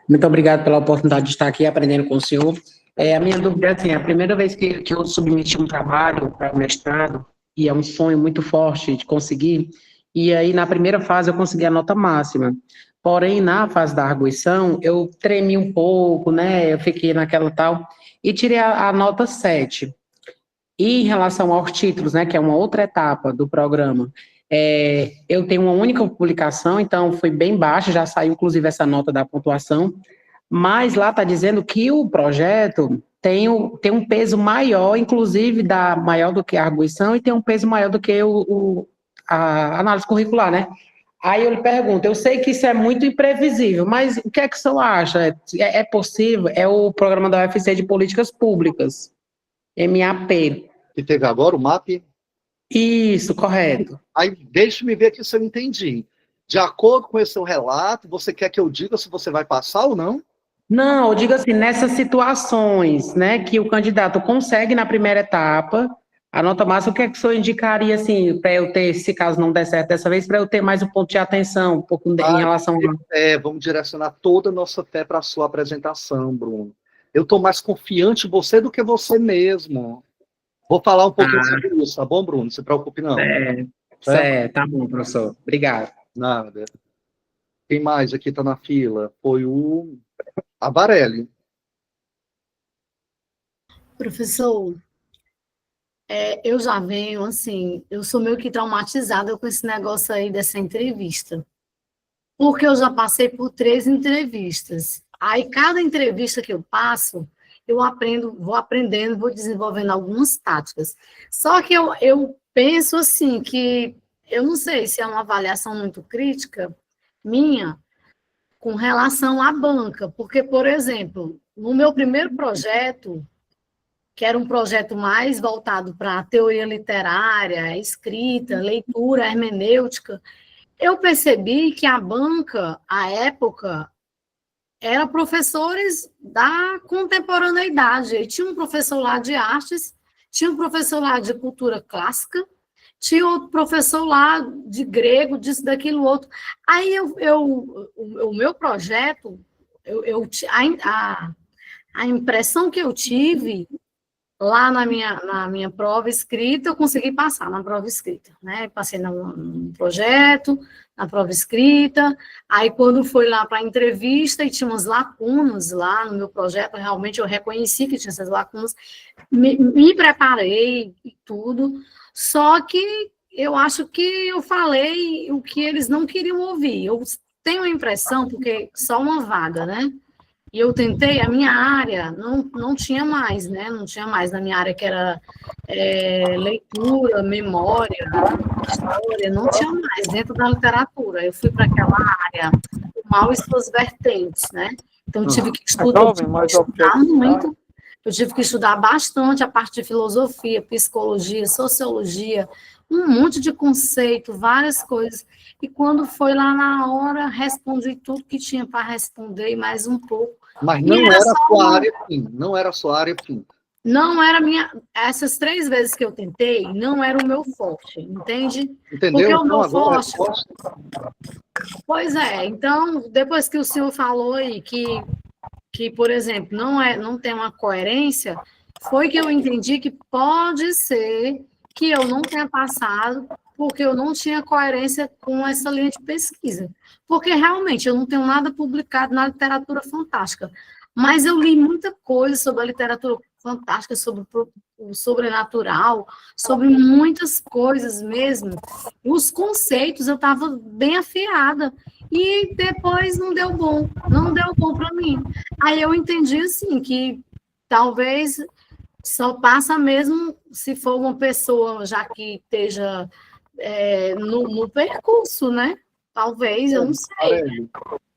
Muito obrigado pela oportunidade de estar aqui aprendendo com o senhor. A minha dúvida é assim, a primeira vez que eu submeti um trabalho para o mestrado, e é um sonho muito forte de conseguir, e aí na primeira fase eu consegui a nota máxima. Porém, na fase da arguição, eu tremi um pouco, né, eu fiquei naquela tal, e tirei a nota 7. E em relação aos títulos, né, que é uma outra etapa do programa, eu tenho uma única publicação, então foi bem baixa, já saiu inclusive essa nota da pontuação, mas lá está dizendo que o projeto tem um peso maior, inclusive maior do que a arguição e tem um peso maior do que a análise curricular, né? Aí eu lhe pergunto, eu sei que isso é muito imprevisível, mas o que é que o senhor acha? É possível? É o programa da UFC de Políticas Públicas, MAP. Que teve agora o MAP? Isso, correto. Aí, deixe-me ver aqui se eu entendi. De acordo com esse seu relato, você quer que eu diga se você vai passar ou não? Não, eu digo assim, nessas situações, né, que o candidato consegue na primeira etapa, a nota máxima, o que é que o senhor indicaria, assim, para eu ter, se caso não der certo dessa vez, para eu ter mais um ponto de atenção, um pouco em relação a... Vamos direcionar toda a nossa fé para a sua apresentação, Bruno. Eu estou mais confiante em você do que você mesmo. Vou falar um pouquinho sobre isso, tá bom, Bruno? Não se preocupe, não. Certo, tá bom, professor. Obrigado. Nada. Quem mais aqui está na fila? Foi o Avarelli. Professor, eu já venho, assim, eu sou meio que traumatizada com esse negócio aí dessa entrevista. Porque eu já passei por 3 entrevistas. Aí, cada entrevista que eu passo, eu vou aprendendo, vou desenvolvendo algumas táticas. Só que eu penso assim, que eu não sei se é uma avaliação muito crítica minha com relação à banca, porque, por exemplo, no meu primeiro projeto, que era um projeto mais voltado para a teoria literária, escrita, leitura, hermenêutica, eu percebi que a banca, à época, era professores da contemporaneidade. E tinha um professor lá de artes, tinha um professor lá de cultura clássica, tinha outro professor lá de grego, disso, daquilo, outro. Aí o meu projeto, a impressão que eu tive lá na minha prova escrita, eu consegui passar na prova escrita, né? Passei no projeto, na prova escrita, aí quando foi lá para a entrevista e tinha umas lacunas lá no meu projeto, realmente eu reconheci que tinha essas lacunas, me preparei e tudo, só que eu acho que eu falei o que eles não queriam ouvir. Eu tenho a impressão, porque só uma vaga, né? E eu tentei, a minha área não tinha mais, né? Não tinha mais na minha área, que era leitura, memória, história, não tinha mais dentro da literatura. Eu fui para aquela área, o mal e suas vertentes, né? Então, eu tive que estudar muito, eu tive que estudar bastante a parte de filosofia, psicologia, sociologia, um monte de conceito, várias coisas. E quando foi lá na hora, respondi tudo que tinha para responder e mais um pouco. Mas não era a sua área fim, não era a sua área fim. Não era minha... Essas 3 vezes que eu tentei, não era o meu forte, entende? Entendeu? Porque o Então, meu agora forte... Pois é, então, depois que o senhor falou aí que por exemplo, não tem uma coerência, foi que eu entendi que pode ser que eu não tenha passado porque eu não tinha coerência com essa linha de pesquisa. Porque, realmente, eu não tenho nada publicado na literatura fantástica. Mas eu li muita coisa sobre a literatura fantástica, sobre o sobrenatural, sobre muitas coisas mesmo. Os conceitos eu estava bem afiada. E depois não deu bom para mim. Aí eu entendi, assim, que talvez só passa mesmo se for uma pessoa já que esteja no percurso, né? Talvez, eu não sei.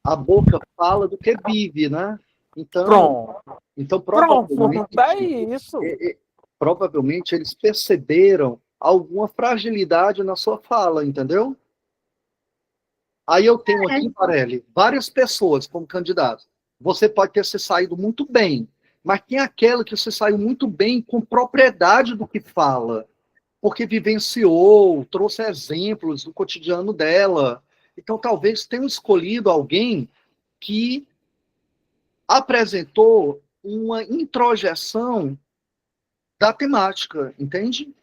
A boca fala do que vive, né? Então, provavelmente, é isso. provavelmente eles perceberam alguma fragilidade na sua fala, entendeu? Aí eu tenho aqui, Parelli, várias pessoas como candidatos. Você pode ter se saído muito bem, mas tem aquela que você saiu muito bem com propriedade do que fala, porque vivenciou, trouxe exemplos do cotidiano dela. Então, talvez tenham escolhido alguém que apresentou uma introjeção da temática, entende?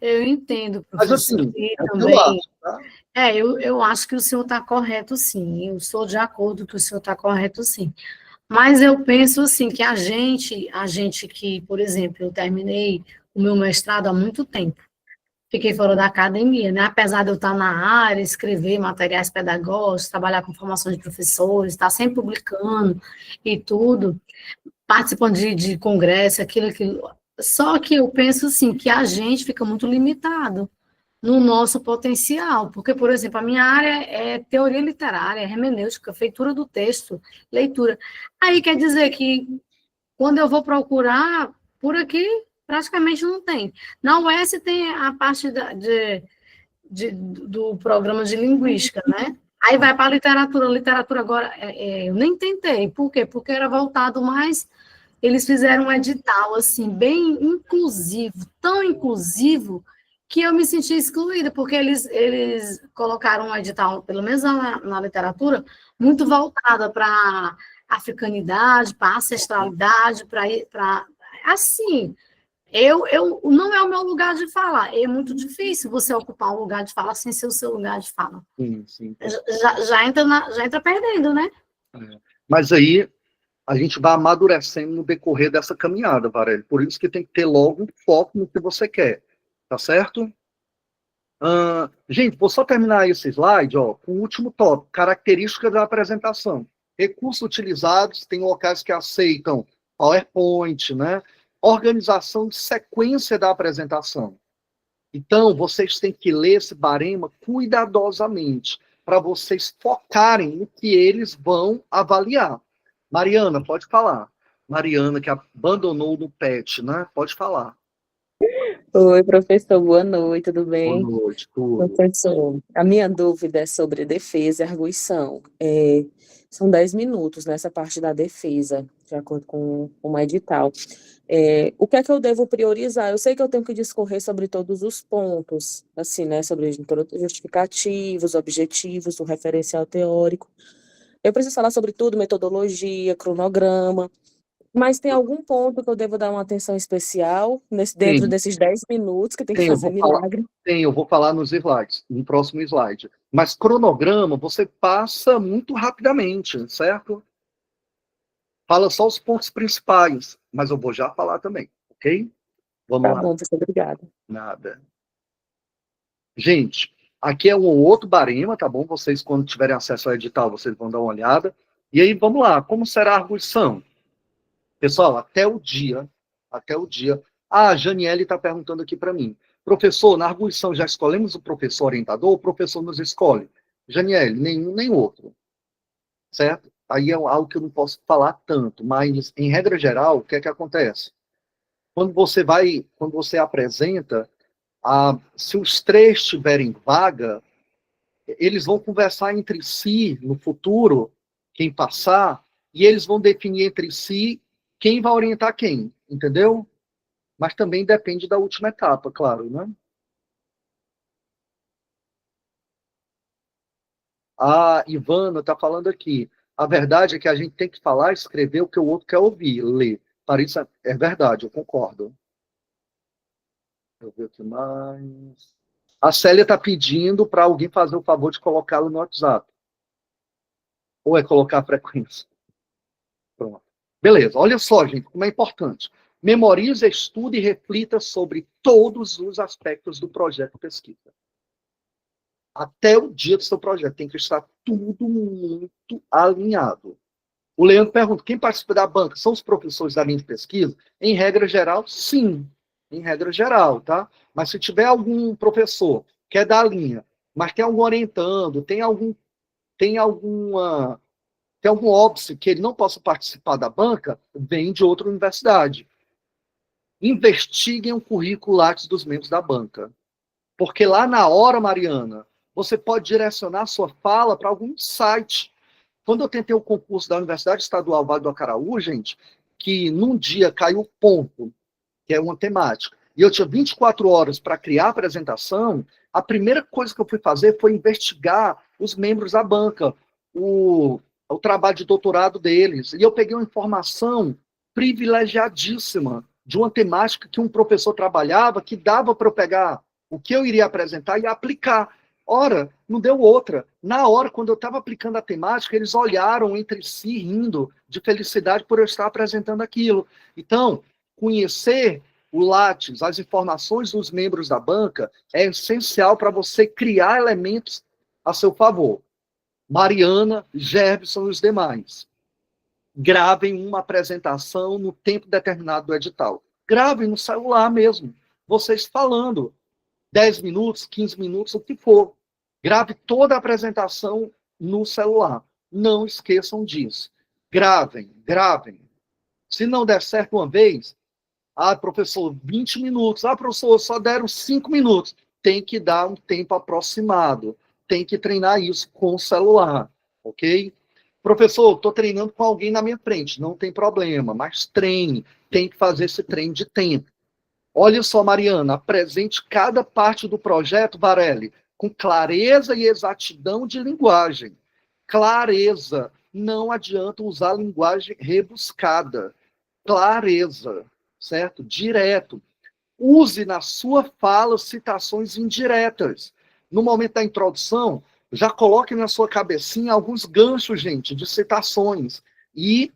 Eu entendo, professor. Mas assim, também, eu acho que o senhor está correto, sim. Eu sou de acordo que o senhor está correto, sim. Mas eu penso, assim, que a gente que, por exemplo, eu terminei o meu mestrado há muito tempo. Fiquei fora da academia, né? Apesar de eu estar na área, escrever materiais pedagógicos, trabalhar com formação de professores, estar sempre publicando e tudo, participando de congresso, aquilo. Só que eu penso, assim, que a gente fica muito limitado no nosso potencial, porque, por exemplo, a minha área é teoria literária, hermenêutica, feitura do texto, leitura. Aí quer dizer que, quando eu vou procurar, por aqui, praticamente não tem. Na UES tem a parte do programa de linguística, né? Aí vai para a literatura. Literatura agora, eu nem tentei. Por quê? Porque era voltado mais... Eles fizeram um edital, assim, bem inclusivo, tão inclusivo, que eu me senti excluída, porque eles colocaram um edital, pelo menos na literatura, muito voltada para africanidade, para ancestralidade, para assim, não é o meu lugar de falar. É muito difícil você ocupar um lugar de fala sem ser o seu lugar de fala. Sim. Já entra perdendo, né? Mas aí a gente vai amadurecendo no decorrer dessa caminhada, Varelli. Por isso que tem que ter logo um foco no que você quer. Tá certo? Gente, vou só terminar esse slide com o último tópico, características da apresentação. Recursos utilizados, tem locais que aceitam PowerPoint, né? Organização de sequência da apresentação. Então, vocês têm que ler esse barema cuidadosamente, para vocês focarem no que eles vão avaliar. Mariana, pode falar. Mariana, que abandonou no PET, né? Pode falar. Oi, professor, boa noite, tudo bem? Boa noite, tudo. Professor, a minha dúvida é sobre defesa e arguição. São 10 minutos nessa parte da defesa, de acordo com o edital. O que é que eu devo priorizar? Eu sei que eu tenho que discorrer sobre todos os pontos, assim, né, sobre justificativos, objetivos, o referencial teórico. Eu preciso falar sobre tudo, metodologia, cronograma, mas tem algum ponto que eu devo dar uma atenção especial dentro desses 10 minutos, que tem que fazer milagre? Eu vou falar nos slides, no próximo slide. Mas cronograma, você passa muito rapidamente, certo? Fala só os pontos principais, mas eu vou já falar também, ok? Vamos lá. Tá bom, professor, obrigada. Nada. Gente, aqui é um outro barema, tá bom? Vocês, quando tiverem acesso ao edital, vocês vão dar uma olhada. E aí, vamos lá, como será a arguição? Pessoal, até o dia, a Janiele está perguntando aqui para mim, professor, na arguição já escolhemos o professor orientador ou o professor nos escolhe? Janiele, nenhum nem outro, certo? Aí é algo que eu não posso falar tanto, mas, em regra geral, o que é que acontece? Quando você apresenta, se os 3 tiverem vaga, eles vão conversar entre si no futuro, quem passar, e eles vão definir entre si quem vai orientar quem, entendeu? Mas também depende da última etapa, claro, né? A Ivana está falando aqui. A verdade é que a gente tem que falar, escrever o que o outro quer ouvir, ler. Para isso é verdade, eu concordo. Deixa eu ver o que mais. A Célia está pedindo para alguém fazer o favor de colocá-lo no WhatsApp. Ou é colocar a frequência? Pronto. Beleza, olha só, gente, como é importante. Memorize, estude e reflita sobre todos os aspectos do projeto de pesquisa. Até o dia do seu projeto tem que estar tudo muito alinhado. O Leandro pergunta, quem participa da banca são os professores da linha de pesquisa? Em regra geral, sim. Em regra geral, tá? Mas se tiver algum professor que é da linha, mas tem algum orientando, tem algum óbice que ele não possa participar da banca, vem de outra universidade. Investiguem o currículo Lattes dos membros da banca. Porque lá na hora, Mariana, você pode direcionar a sua fala para algum site. Quando eu tentei o concurso da Universidade Estadual Vale do Acaraú, gente, que num dia caiu ponto, que é uma temática, e eu tinha 24 horas para criar a apresentação, a primeira coisa que eu fui fazer foi investigar os membros da banca, o trabalho de doutorado deles, e eu peguei uma informação privilegiadíssima de uma temática que um professor trabalhava, que dava para eu pegar o que eu iria apresentar e aplicar. Ora, não deu outra. Na hora, quando eu estava aplicando a temática, eles olharam entre si, rindo de felicidade por eu estar apresentando aquilo. Então, conhecer o Lattes, as informações dos membros da banca, é essencial para você criar elementos a seu favor. Mariana, Gerson e os demais. Gravem uma apresentação no tempo determinado do edital. Gravem no celular mesmo. Vocês falando. 10 minutos, 15 minutos, o que for. Grave toda a apresentação no celular. Não esqueçam disso. Gravem. Se não der certo uma vez, professor, 20 minutos. Professor, só deram 5 minutos. Tem que dar um tempo aproximado. Tem que treinar isso com o celular, ok? Professor, estou treinando com alguém na minha frente. Não tem problema, mas treine. Tem que fazer esse treino de tempo. Olha só, Mariana, apresente cada parte do projeto, Varelli, com clareza e exatidão de linguagem. Clareza. Não adianta usar linguagem rebuscada. Clareza, certo? Direto. Use na sua fala citações indiretas. No momento da introdução, já coloque na sua cabecinha alguns ganchos, gente, de citações. E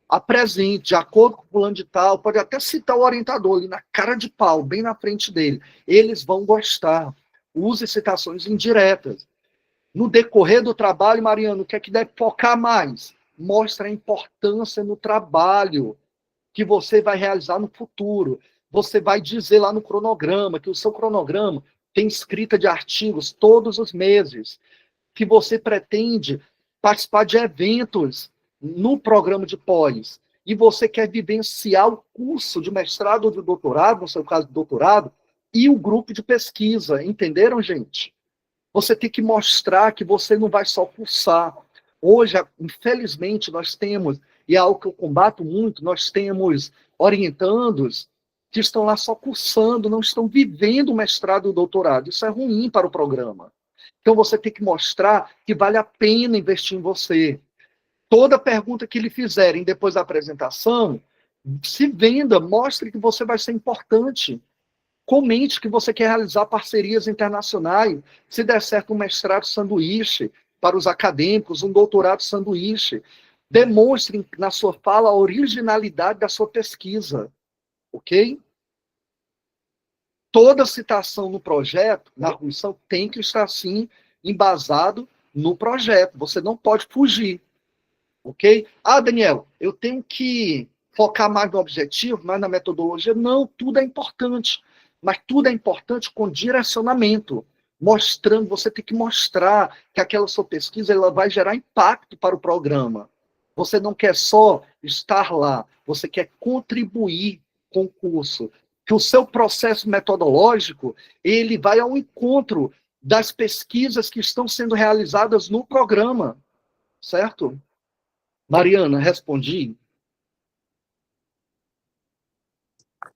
apresente, de acordo com o fulano de tal, pode até citar o orientador ali na cara de pau, bem na frente dele. Eles vão gostar. Use citações indiretas. No decorrer do trabalho, Mariano, o que é que deve focar mais? Mostra a importância no trabalho que você vai realizar no futuro. Você vai dizer lá no cronograma, que o seu cronograma tem escrita de artigos todos os meses, que você pretende participar de eventos no programa de pós, e você quer vivenciar o curso de mestrado ou de doutorado, no seu caso, de doutorado, e o grupo de pesquisa, entenderam, gente? Você tem que mostrar que você não vai só cursar. Hoje, infelizmente, nós temos, e é algo que eu combato muito, nós temos orientandos que estão lá só cursando, não estão vivendo o mestrado e o doutorado. Isso é ruim para o programa. Então, você tem que mostrar que vale a pena investir em você. Toda pergunta que lhe fizerem depois da apresentação, se venda, mostre que você vai ser importante. Comente que você quer realizar parcerias internacionais. Se der certo um mestrado sanduíche para os acadêmicos, um doutorado sanduíche. Demonstre na sua fala a originalidade da sua pesquisa. Ok? Toda citação no projeto, na arguição, tem que estar, sim, embasado no projeto. Você não pode fugir. ok? Ah, Daniel, eu tenho que focar mais no objetivo, mais na metodologia. Não, tudo é importante, mas tudo é importante com direcionamento, mostrando, você tem que mostrar que aquela sua pesquisa ela vai gerar impacto para o programa. Você não quer só estar lá, você quer contribuir com o curso. Que o seu processo metodológico, ele vai ao encontro das pesquisas que estão sendo realizadas no programa, certo? Mariana, respondi?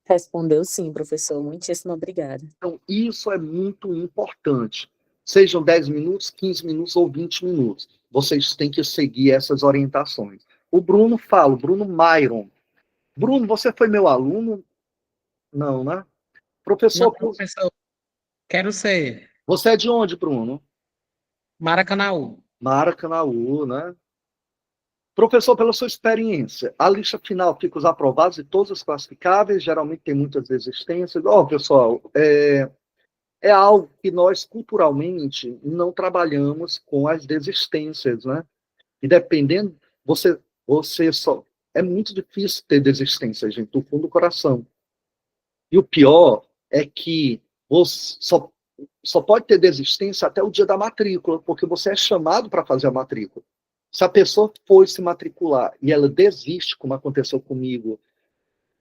Respondeu sim, professor. Muitíssimo obrigada. Então, isso é muito importante. Sejam 10 minutos, 15 minutos ou 20 minutos. Vocês têm que seguir essas orientações. O Bruno fala, o Bruno Myron. Bruno, você foi meu aluno? Não, né? Professor, Não, professor, quero ser. Você é de onde, Bruno? Maracanaú. Maracanaú, né? Professor, pela sua experiência, a lista final fica os aprovados e todos os classificáveis, geralmente tem muitas desistências. Pessoal, é algo que nós, culturalmente, não trabalhamos com as desistências, né? E dependendo, você só... É muito difícil ter desistência, gente, do fundo do coração. E o pior é que você só pode ter desistência até o dia da matrícula, porque você é chamado para fazer a matrícula. Se a pessoa for se matricular e ela desiste, como aconteceu comigo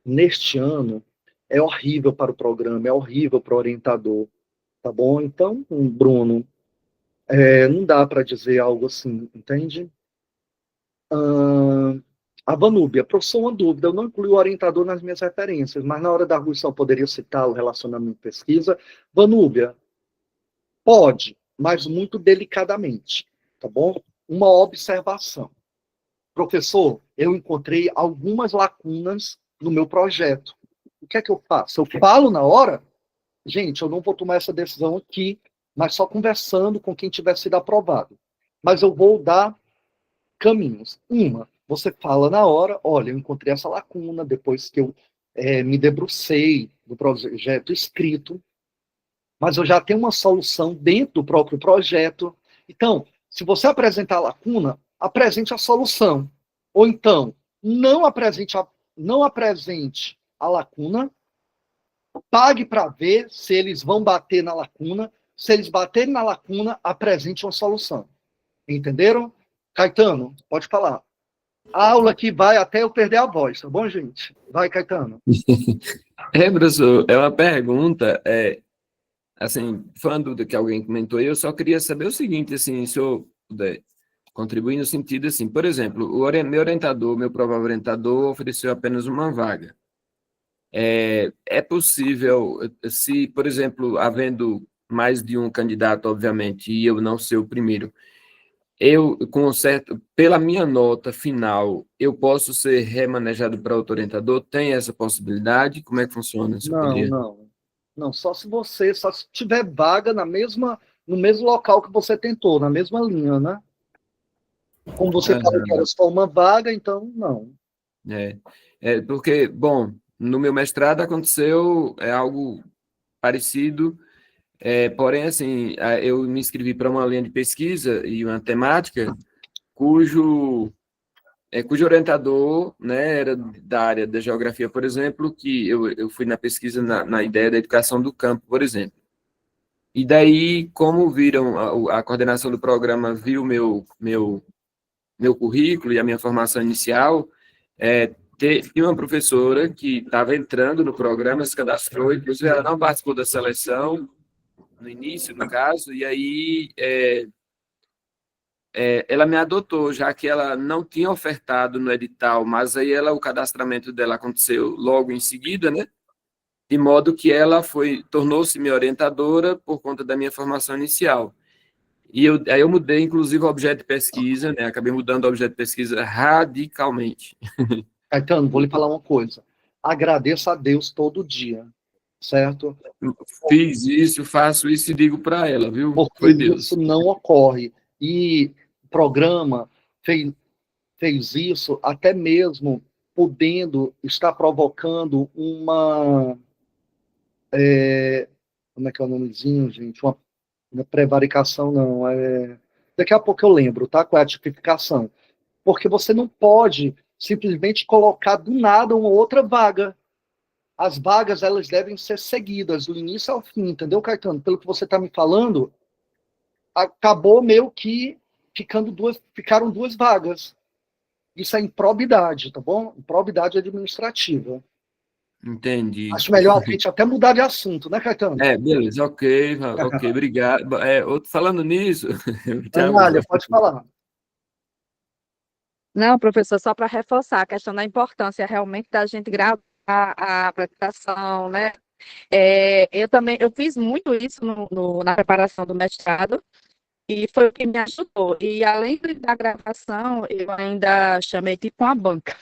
neste ano, é horrível para o programa, é horrível para o orientador, tá bom? Então, Bruno, não dá para dizer algo assim, entende? A Vanúbia, professor, uma dúvida, eu não incluí o orientador nas minhas referências, mas na hora da arguição eu poderia citar o relacionamento de pesquisa. Vanúbia, pode, mas muito delicadamente, tá bom? Uma observação. Professor, eu encontrei algumas lacunas no meu projeto. O que é que eu faço? Eu falo na hora? Gente, eu não vou tomar essa decisão aqui, mas só conversando com quem tiver sido aprovado. Mas eu vou dar caminhos. Você fala na hora, olha, eu encontrei essa lacuna depois que eu me debrucei do projeto escrito, mas eu já tenho uma solução dentro do próprio projeto. Então, se você apresentar a lacuna, apresente a solução. Ou então, não apresente a lacuna, pague para ver se eles vão bater na lacuna. Se eles baterem na lacuna, apresente uma solução. Entenderam? Caetano, pode falar. A aula que vai até eu perder a voz, tá bom, gente? Vai, Caetano. Professor, é uma pergunta, assim, falando do que alguém comentou aí, eu só queria saber o seguinte, assim, se eu puder contribuir no sentido, assim, por exemplo, meu orientador, meu provável orientador, ofereceu apenas uma vaga. É possível, se, por exemplo, havendo mais de um candidato, obviamente, e eu não ser o primeiro, pela minha nota final, eu posso ser remanejado para outro orientador? Tem essa possibilidade? Como é que funciona? Não, só se tiver vaga no mesmo local que você tentou, na mesma linha, né? Como você falou que era só uma vaga, então não. Porque, bom, no meu mestrado aconteceu algo parecido, porém, assim, eu me inscrevi para uma linha de pesquisa e uma temática cujo orientador, né, era da área da geografia, por exemplo, que eu fui na pesquisa na ideia da educação do campo, por exemplo. E daí, como viram, a coordenação do programa viu meu currículo e a minha formação inicial, tinha uma professora que estava entrando no programa, se cadastrou, inclusive ela não participou da seleção, no início, no caso, e aí ela me adotou, já que ela não tinha ofertado no edital, mas aí o cadastramento dela aconteceu logo em seguida, né? De modo que ela tornou-se minha orientadora por conta da minha formação inicial. E aí eu mudei, inclusive, o objeto de pesquisa, né? Acabei mudando o objeto de pesquisa radicalmente. Caetano, vou lhe falar uma coisa. Agradeça a Deus todo dia, certo? Fiz isso, faço isso e digo para ela, viu? Porque foi Deus. Isso não ocorre. E o programa fez isso até mesmo podendo estar provocando uma... como é que é o nomezinho, gente? Uma prevaricação, não. Daqui a pouco eu lembro, tá? Qual é a tipificação? Porque você não pode simplesmente colocar do nada uma outra vaga. As vagas, elas devem ser seguidas, do início ao fim, entendeu, Caetano? Pelo que você está me falando, acabou meio que ficaram duas vagas. Isso é improbidade, tá bom? Improbidade administrativa. Entendi. Acho melhor a gente até mudar de assunto, né, Caetano? Beleza, ok, obrigado. Falando nisso, Anália, pode falar. Não, professor, só para reforçar a questão da importância realmente da gente gravar a apresentação, né? Eu fiz muito isso na preparação do mestrado, e foi o que me ajudou. E além da gravação, eu ainda chamei tipo uma banca.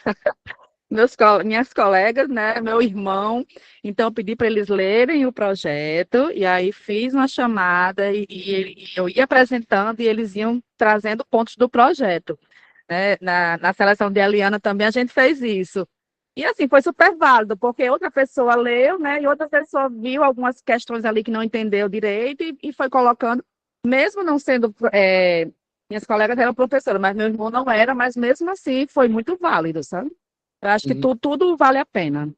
Minhas colegas, né, meu irmão, então eu pedi para eles lerem o projeto, e aí fiz uma chamada, e eu ia apresentando, e eles iam trazendo pontos do projeto, né, na seleção de Eliana também a gente fez isso, e assim, foi super válido, porque outra pessoa leu, né, e outra pessoa viu algumas questões ali que não entendeu direito, e foi colocando, mesmo não sendo, minhas colegas eram professoras, mas meu irmão não era, mas mesmo assim foi muito válido, sabe? Eu acho que tudo vale a pena.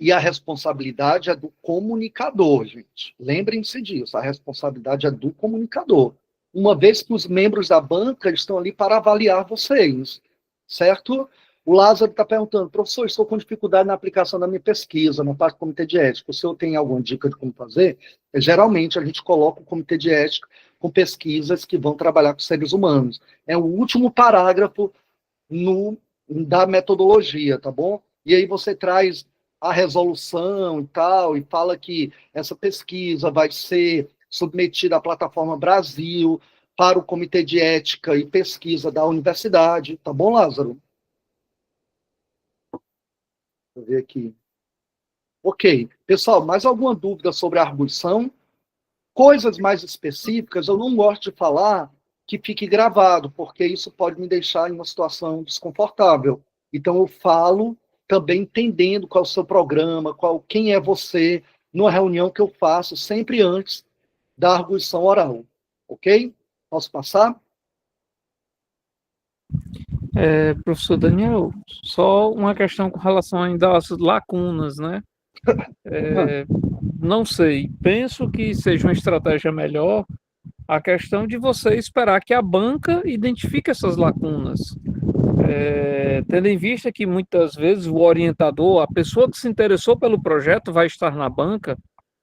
E a responsabilidade é do comunicador, gente. Lembrem-se disso, a responsabilidade é do comunicador. Uma vez que os membros da banca estão ali para avaliar vocês, certo? O Lázaro está perguntando, professor, estou com dificuldade na aplicação da minha pesquisa, na parte do comitê de ética. O senhor tem alguma dica de como fazer? Geralmente, a gente coloca o comitê de ética com pesquisas que vão trabalhar com seres humanos. É o último parágrafo da metodologia, tá bom? E aí você traz a resolução e tal, e fala que essa pesquisa vai ser submetida à plataforma Brasil para o Comitê de Ética e Pesquisa da universidade, tá bom, Lázaro? Deixa eu ver aqui. Ok. Pessoal, mais alguma dúvida sobre a arguição? Coisas mais específicas, eu não gosto de falar que fique gravado, porque isso pode me deixar em uma situação desconfortável. Então, eu falo também entendendo qual é o seu programa, quem é você, numa reunião que eu faço sempre antes da arguição oral. Ok? Posso passar? Professor Daniel, só uma questão com relação ainda às lacunas, né? Não sei, penso que seja uma estratégia melhor a questão de você esperar que a banca identifique essas lacunas, tendo em vista que muitas vezes o orientador, a pessoa que se interessou pelo projeto vai estar na banca,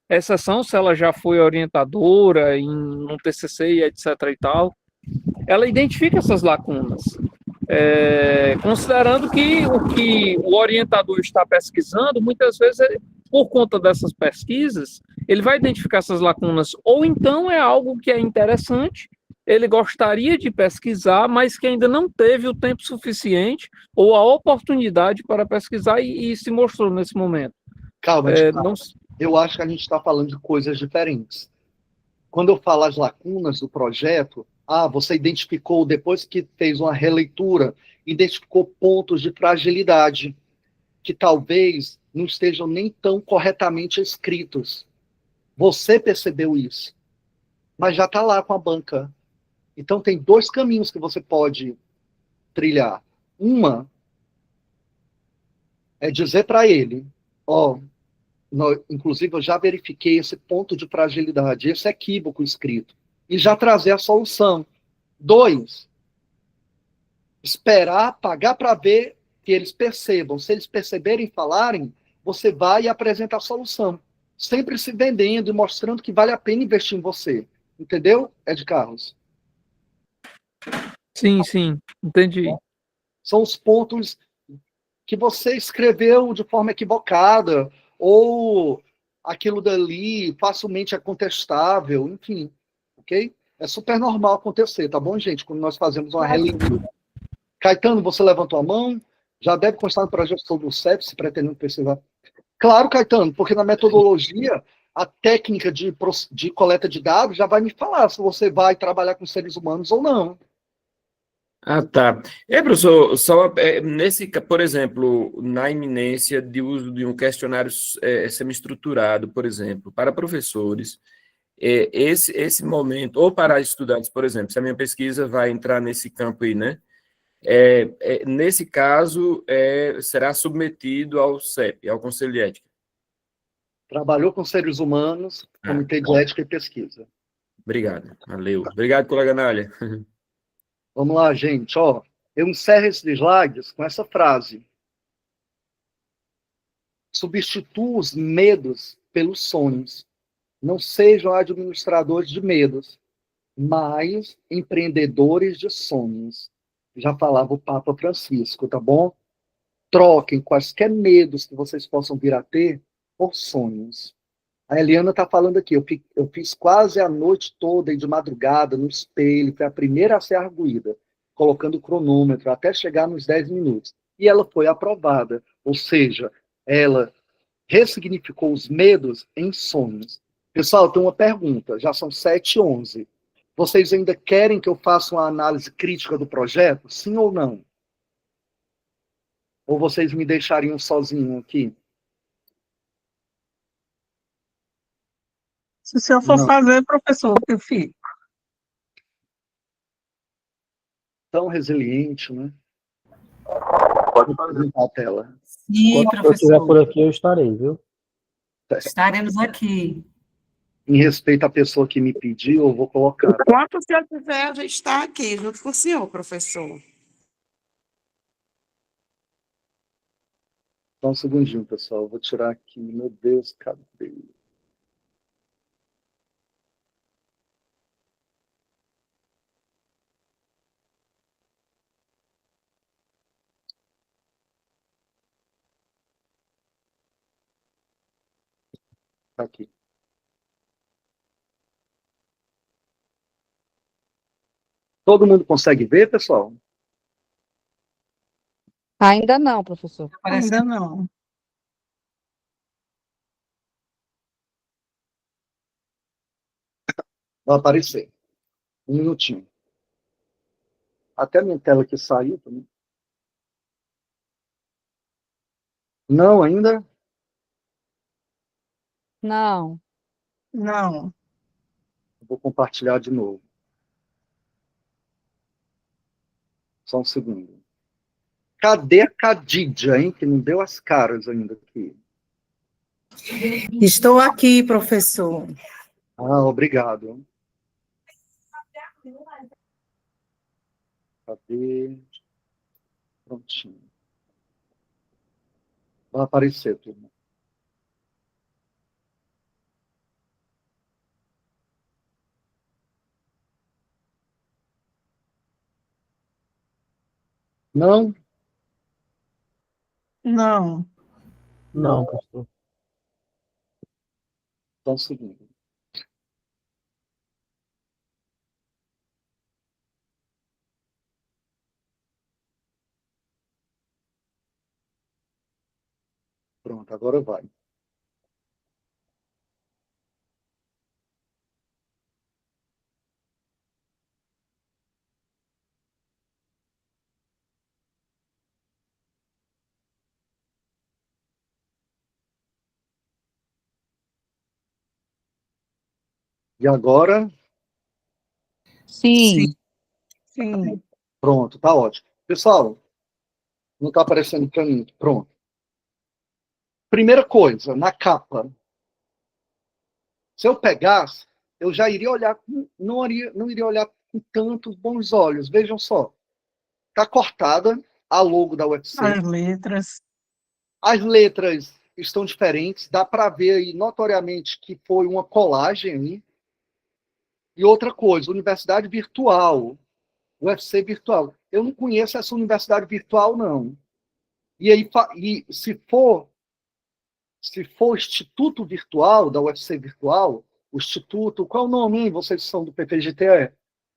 exceção se ela já foi orientadora em um TCC e etc e tal, ela identifica essas lacunas, considerando que o que o orientador está pesquisando, muitas vezes, por conta dessas pesquisas, ele vai identificar essas lacunas, ou então é algo que é interessante, ele gostaria de pesquisar, mas que ainda não teve o tempo suficiente ou a oportunidade para pesquisar e se mostrou nesse momento. Calma, eu acho que a gente está falando de coisas diferentes. Quando eu falo as lacunas do projeto, você identificou, depois que fez uma releitura, identificou pontos de fragilidade que talvez não estejam nem tão corretamente escritos. Você percebeu isso, mas já está lá com a banca. Então, tem dois caminhos que você pode trilhar. Uma é dizer para ele, inclusive eu já verifiquei esse ponto de fragilidade, esse equívoco escrito, e já trazer a solução. 2, esperar, pagar para ver que eles percebam. Se eles perceberem e falarem, você vai e apresenta a solução. Sempre se vendendo e mostrando que vale a pena investir em você. Entendeu, Ed Carlos? Sim, entendi. São os pontos que você escreveu de forma equivocada, ou aquilo dali facilmente é contestável, enfim, ok? É super normal acontecer, tá bom, gente? Quando nós fazemos uma releitura. Caetano, você levantou a mão? Já deve constar no projeto sobre o CEP, se pretendendo pesquisar. Claro, Caetano, porque na metodologia, a técnica de coleta de dados já vai me falar se você vai trabalhar com seres humanos ou não. Tá. Professor, só por exemplo, na iminência de uso de um questionário semi-estruturado, por exemplo, para professores, esse momento, ou para estudantes, por exemplo, se a minha pesquisa vai entrar nesse campo aí, né? Nesse caso, será submetido ao CEP, ao Conselho de Ética. Trabalhou com seres humanos, Comitê de Ética e Pesquisa. Obrigado, valeu. Obrigado, colega Nália. Vamos lá, gente, ó. Eu encerro esses slides com essa frase. Substitua os medos pelos sonhos. Não sejam administradores de medos, mas empreendedores de sonhos. Já falava o Papa Francisco, tá bom? Troquem quaisquer medos que vocês possam vir a ter por sonhos. A Eliana está falando aqui, eu fiz quase a noite toda e de madrugada no espelho, foi a primeira a ser arguída, colocando o cronômetro até chegar nos 10 minutos. E ela foi aprovada, ou seja, ela ressignificou os medos em sonhos. Pessoal, tem uma pergunta, já são 7h11. Vocês ainda querem que eu faça uma análise crítica do projeto? Sim ou não? Ou vocês me deixariam sozinho aqui? Se o senhor for Não. fazer, professor, eu fico. Tão resiliente, né? Pode apresentar a tela. Quando Sim, eu estiver professor. por aqui, eu estarei, viu? Estaremos aqui. Em respeito à pessoa que me pediu, eu vou colocar. Enquanto o senhor quiser, a gente está aqui, junto com o senhor, professor. Só um segundinho, pessoal. Eu vou tirar aqui. Meu Deus, cadê? Tá aqui. Todo mundo consegue ver, pessoal? Ainda não, professor. Ainda não. Vai aparecer. Um minutinho. Até a minha tela que saiu também. Não, ainda? Não. Não. Vou compartilhar de novo. Só um segundo. Cadê a Cadidia, hein? Que não deu as caras ainda aqui. Estou aqui, professor. Ah, obrigado. Cadê? Prontinho. Vai aparecer, turma. Não? Não. Não, pastor. Só um segundo. Pronto, agora vai. E agora? Sim. Sim. Pronto, tá ótimo. Pessoal, não está aparecendo para mim. Pronto. Primeira coisa, na capa. Se eu pegasse, eu já iria olhar, não iria olhar com tantos bons olhos. Vejam só. Está cortada a logo da UFC. As letras. As letras estão diferentes. Dá para ver aí notoriamente que foi uma colagem aí. E outra coisa, universidade virtual. UFC virtual. Eu não conheço essa universidade virtual, não. E aí, se for Instituto Virtual, da UFC Virtual, o Instituto, qual é o nome, hein? Vocês são do PPGTE?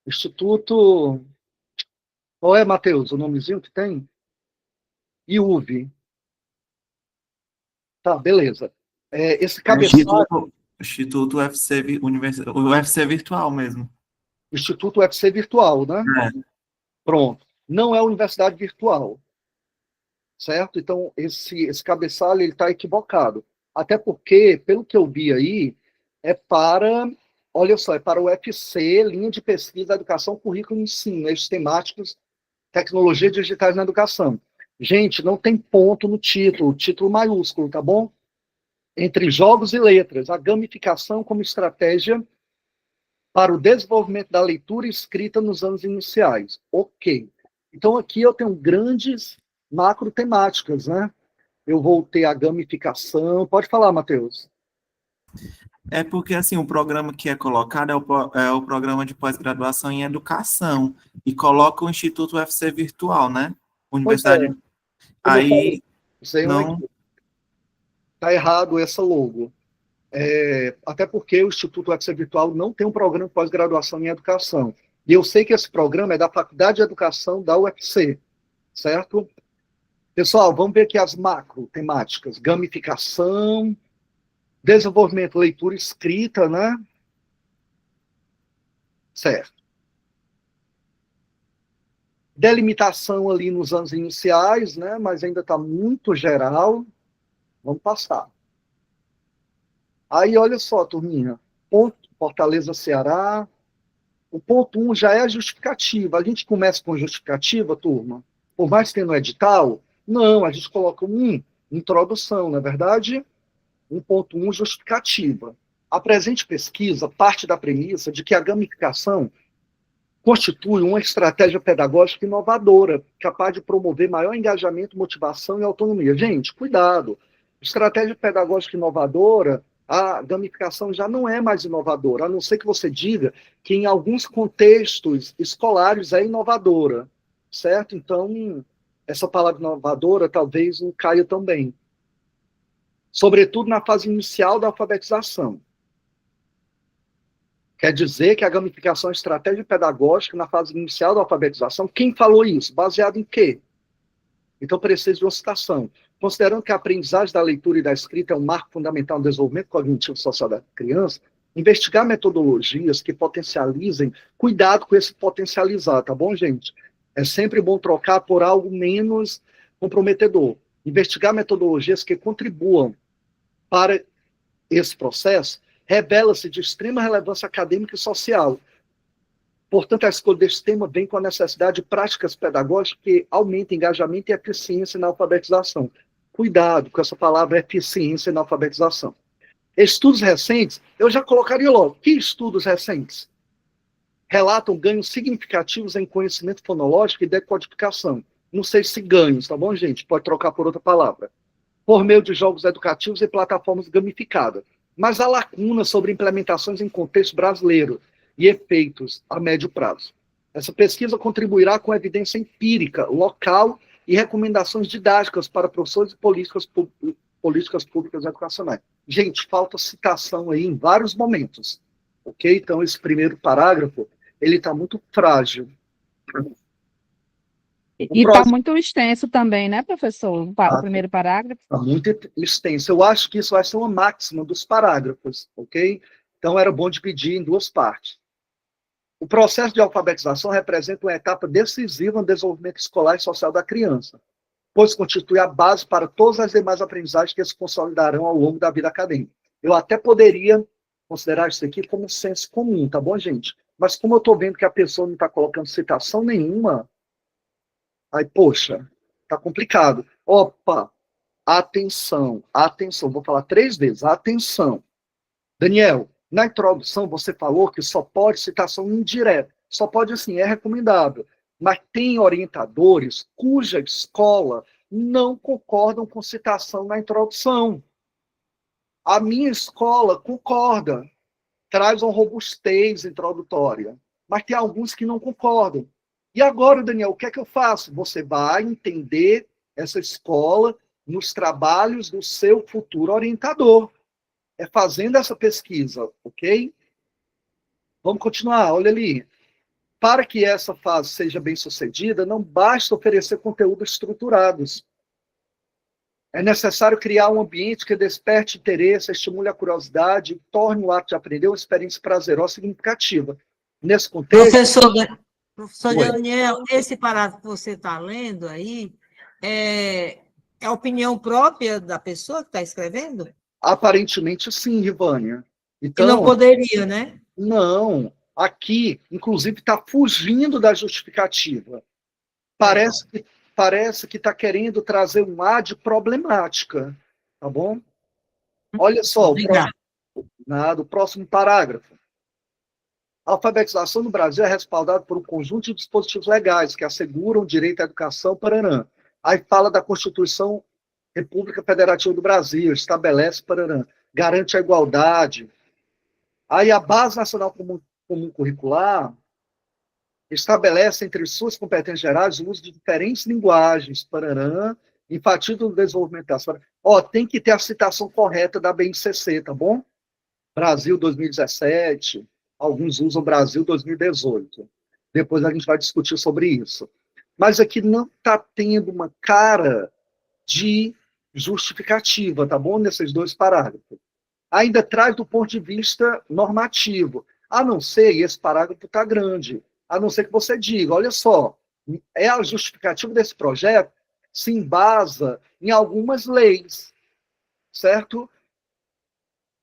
Instituto, qual é, Matheus, o nomezinho que tem? IUV. Tá, beleza. Esse cabeçalho... Instituto UFC, UFC Virtual mesmo. Instituto UFC Virtual, né? Pronto. Não é universidade virtual. Certo? Então, esse cabeçalho está equivocado. Até porque, pelo que eu vi aí, olha só, é para o UFC, linha de pesquisa, educação, currículo e ensino, eixos temáticos Tecnologias digitais na educação. Gente, não tem ponto no título maiúsculo, tá bom? Entre jogos e letras, a gamificação como estratégia para o desenvolvimento da leitura e escrita nos anos iniciais. Ok. Então, aqui eu tenho grandes macro temáticas, né? Eu vou ter a gamificação. Pode falar, Matheus. É porque, assim, o programa que é colocado é o programa de pós-graduação em educação, e coloca o Instituto UFC Virtual, né? Universidade. Aí, não... Está errado essa logo. Até porque o Instituto UFC Virtual não tem um programa de pós-graduação em educação. E eu sei que esse programa é da Faculdade de Educação da UFC, certo? Pessoal, vamos ver aqui as macro temáticas. Gamificação, desenvolvimento, leitura e escrita, né? Certo. Delimitação ali nos anos iniciais, né? Mas ainda está muito geral. Vamos passar. Aí, olha só, turminha. Ponto, Fortaleza, Ceará. O ponto 1 já é a justificativa. A gente começa com justificativa, turma? Por mais que tenha no edital, não, a gente coloca introdução, não é verdade? 1.1, justificativa. A presente pesquisa parte da premissa de que a gamificação constitui uma estratégia pedagógica inovadora, capaz de promover maior engajamento, motivação e autonomia. Gente, cuidado. Estratégia pedagógica inovadora, a gamificação já não é mais inovadora, a não ser que você diga que em alguns contextos escolares é inovadora, certo? Então, essa palavra inovadora talvez não caia também. Sobretudo na fase inicial da alfabetização. Quer dizer que a gamificação é estratégia pedagógica na fase inicial da alfabetização. Quem falou isso? Baseado em quê? Então, preciso de uma citação. Considerando que a aprendizagem da leitura e da escrita é um marco fundamental no desenvolvimento cognitivo e social da criança, investigar metodologias que potencializem, cuidado com esse potencializar, tá bom, gente? É sempre bom trocar por algo menos comprometedor. Investigar metodologias que contribuam para esse processo revela-se de extrema relevância acadêmica e social. Portanto, a escolha desse tema vem com a necessidade de práticas pedagógicas que aumentem engajamento e eficiência na alfabetização. Cuidado com essa palavra eficiência na alfabetização. Estudos recentes, eu já colocaria logo. Que estudos recentes? Relatam ganhos significativos em conhecimento fonológico e decodificação. Não sei se ganhos, tá bom, gente? Pode trocar por outra palavra. Por meio de jogos educativos e plataformas gamificadas. Mas há lacunas sobre implementações em contexto brasileiro e efeitos a médio prazo. Essa pesquisa contribuirá com evidência empírica, local e recomendações didáticas para professores e políticas públicas educacionais. Gente, falta citação aí em vários momentos, ok? Então, esse primeiro parágrafo, ele está muito frágil. E está muito extenso também, né, professor? O primeiro parágrafo. Está muito extenso. Eu acho que isso vai ser uma máxima dos parágrafos, ok? Então, era bom dividir em duas partes. O processo de alfabetização representa uma etapa decisiva no desenvolvimento escolar e social da criança, pois constitui a base para todas as demais aprendizagens que se consolidarão ao longo da vida acadêmica. Eu até poderia considerar isso aqui como senso comum, tá bom, gente? Mas como eu estou vendo que a pessoa não está colocando citação nenhuma, aí, poxa, tá complicado. Opa, atenção, vou falar 3 vezes, atenção. Daniel, na introdução você falou que só pode citação indireta, só pode assim, é recomendável, mas tem orientadores cuja escola não concordam com citação na introdução. A minha escola concorda, traz uma robustez introdutória, mas tem alguns que não concordam. E agora, Daniel, o que é que eu faço? Você vai entender essa escola nos trabalhos do seu futuro orientador. É fazendo essa pesquisa, ok? Vamos continuar, olha ali. Para que essa fase seja bem sucedida, não basta oferecer conteúdos estruturados. É necessário criar um ambiente que desperte interesse, estimule a curiosidade e torne o ato de aprender uma experiência prazerosa e significativa. Nesse contexto... Professor Daniel, esse parágrafo que você está lendo aí é a opinião própria da pessoa que está escrevendo? Aparentemente sim, Rivânia. Então, e não poderia, né? Não. Aqui, inclusive, está fugindo da justificativa. Parece que está querendo trazer um ar de problemática, tá bom? Olha só, o próximo parágrafo. A alfabetização no Brasil é respaldada por um conjunto de dispositivos legais que asseguram o direito à educação, pararã. Aí fala da Constituição República Federativa do Brasil, estabelece, pararã, garante a igualdade. Aí a Base Nacional Comum Curricular estabelece entre suas competências gerais o uso de diferentes linguagens, pararã, enfatiza o desenvolvimento das... tem que ter a citação correta da BNCC, tá bom? Brasil 2017, alguns usam Brasil 2018. Depois a gente vai discutir sobre isso. Mas aqui não está tendo uma cara de justificativa, tá bom? Nesses dois parágrafos. Ainda traz do ponto de vista normativo. A não ser, e esse parágrafo está grande, a não ser que você diga, olha só, a justificativa desse projeto se embasa em algumas leis, certo?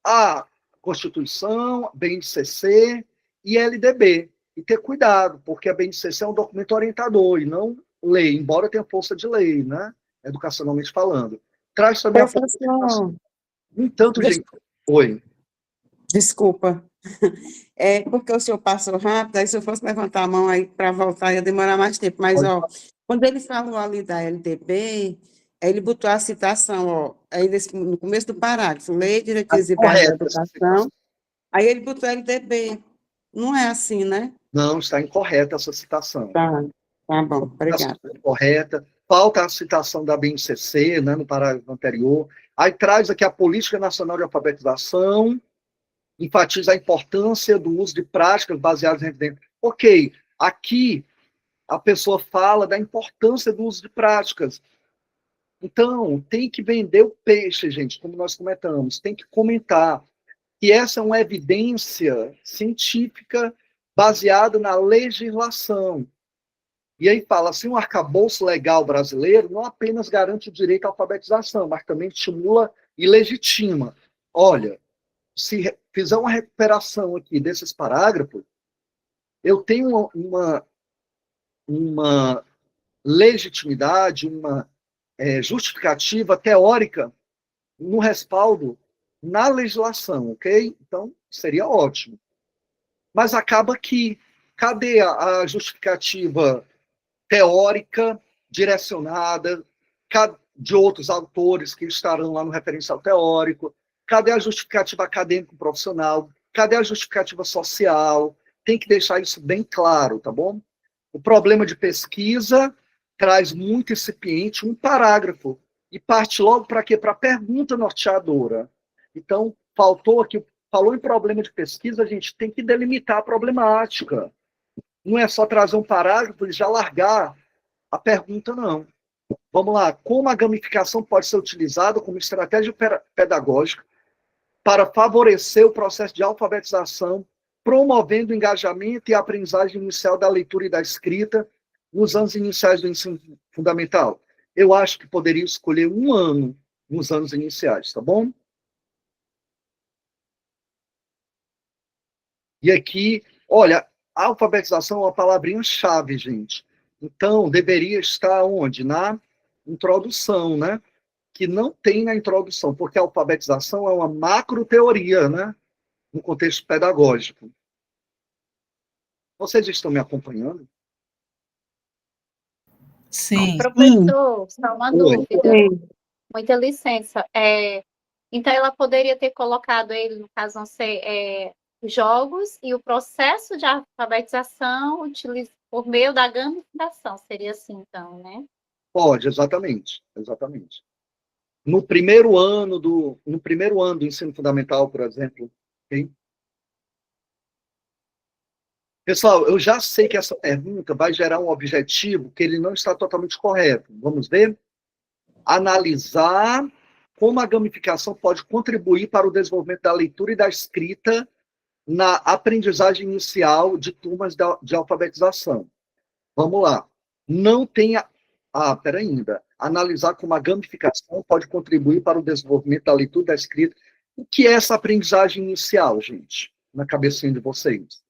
A Constituição, a BNCC e LDB. E ter cuidado, porque a BNCC é um documento orientador e não lei, embora tenha força de lei, né? Educacionalmente falando. Traz também Professor, no entanto, gente... Oi. Desculpa. É porque o senhor passou rápido, aí se eu fosse levantar a mão aí para voltar ia demorar mais tempo. Mas, quando ele falou ali da LDB, ele botou a citação, aí no começo do parágrafo, Lei, Diretrizes e Bases da Educação, aí ele botou LDB. Não é assim, né? Não, está incorreta essa citação. Tá bom, obrigada. Incorreta. Falta a citação da BNCC, né, no parágrafo anterior. Aí traz aqui a Política Nacional de Alfabetização, enfatiza a importância do uso de práticas baseadas em evidência. Ok, aqui a pessoa fala da importância do uso de práticas. Então, tem que vender o peixe, gente, como nós comentamos, tem que comentar que essa é uma evidência científica baseada na legislação. E aí fala assim, um arcabouço legal brasileiro não apenas garante o direito à alfabetização, mas também estimula e legitima. Olha, se fizer uma recuperação aqui desses parágrafos, eu tenho uma legitimidade, uma justificativa teórica no respaldo na legislação, ok? Então, seria ótimo. Mas acaba que, cadê a justificativa teórica, direcionada, de outros autores que estarão lá no referencial teórico? Cadê a justificativa acadêmico-profissional? Cadê a justificativa social? Tem que deixar isso bem claro, tá bom? O problema de pesquisa traz muito incipiente um parágrafo e parte logo para quê? Para a pergunta norteadora. Então, faltou aqui, falou em problema de pesquisa, a gente tem que delimitar a problemática. Não é só trazer um parágrafo e já largar a pergunta, não. Vamos lá. Como a gamificação pode ser utilizada como estratégia pedagógica para favorecer o processo de alfabetização, promovendo o engajamento e a aprendizagem inicial da leitura e da escrita nos anos iniciais do ensino fundamental? Eu acho que poderia escolher um ano nos anos iniciais, tá bom? E aqui, olha, a alfabetização é uma palavrinha-chave, gente. Então, deveria estar onde? Na introdução, né? Que não tem na introdução, porque a alfabetização é uma macroteoria, né? No contexto pedagógico. Vocês estão me acompanhando? Sim. Professor, só uma Oi. dúvida. Muita licença. Então, ela poderia ter colocado ele, no caso, não sei, jogos e o processo de alfabetização por meio da gamificação. Seria assim, então, né? Pode, exatamente. Exatamente. No primeiro ano do ensino fundamental, por exemplo. Okay? Pessoal, eu já sei que essa pergunta vai gerar um objetivo que ele não está totalmente correto. Vamos ver? Analisar como a gamificação pode contribuir para o desenvolvimento da leitura e da escrita na aprendizagem inicial de turmas de alfabetização. Vamos lá. Não tem pera ainda. Analisar como a gamificação pode contribuir para o desenvolvimento da leitura e da escrita. O que é essa aprendizagem inicial, gente? Na cabecinha de vocês.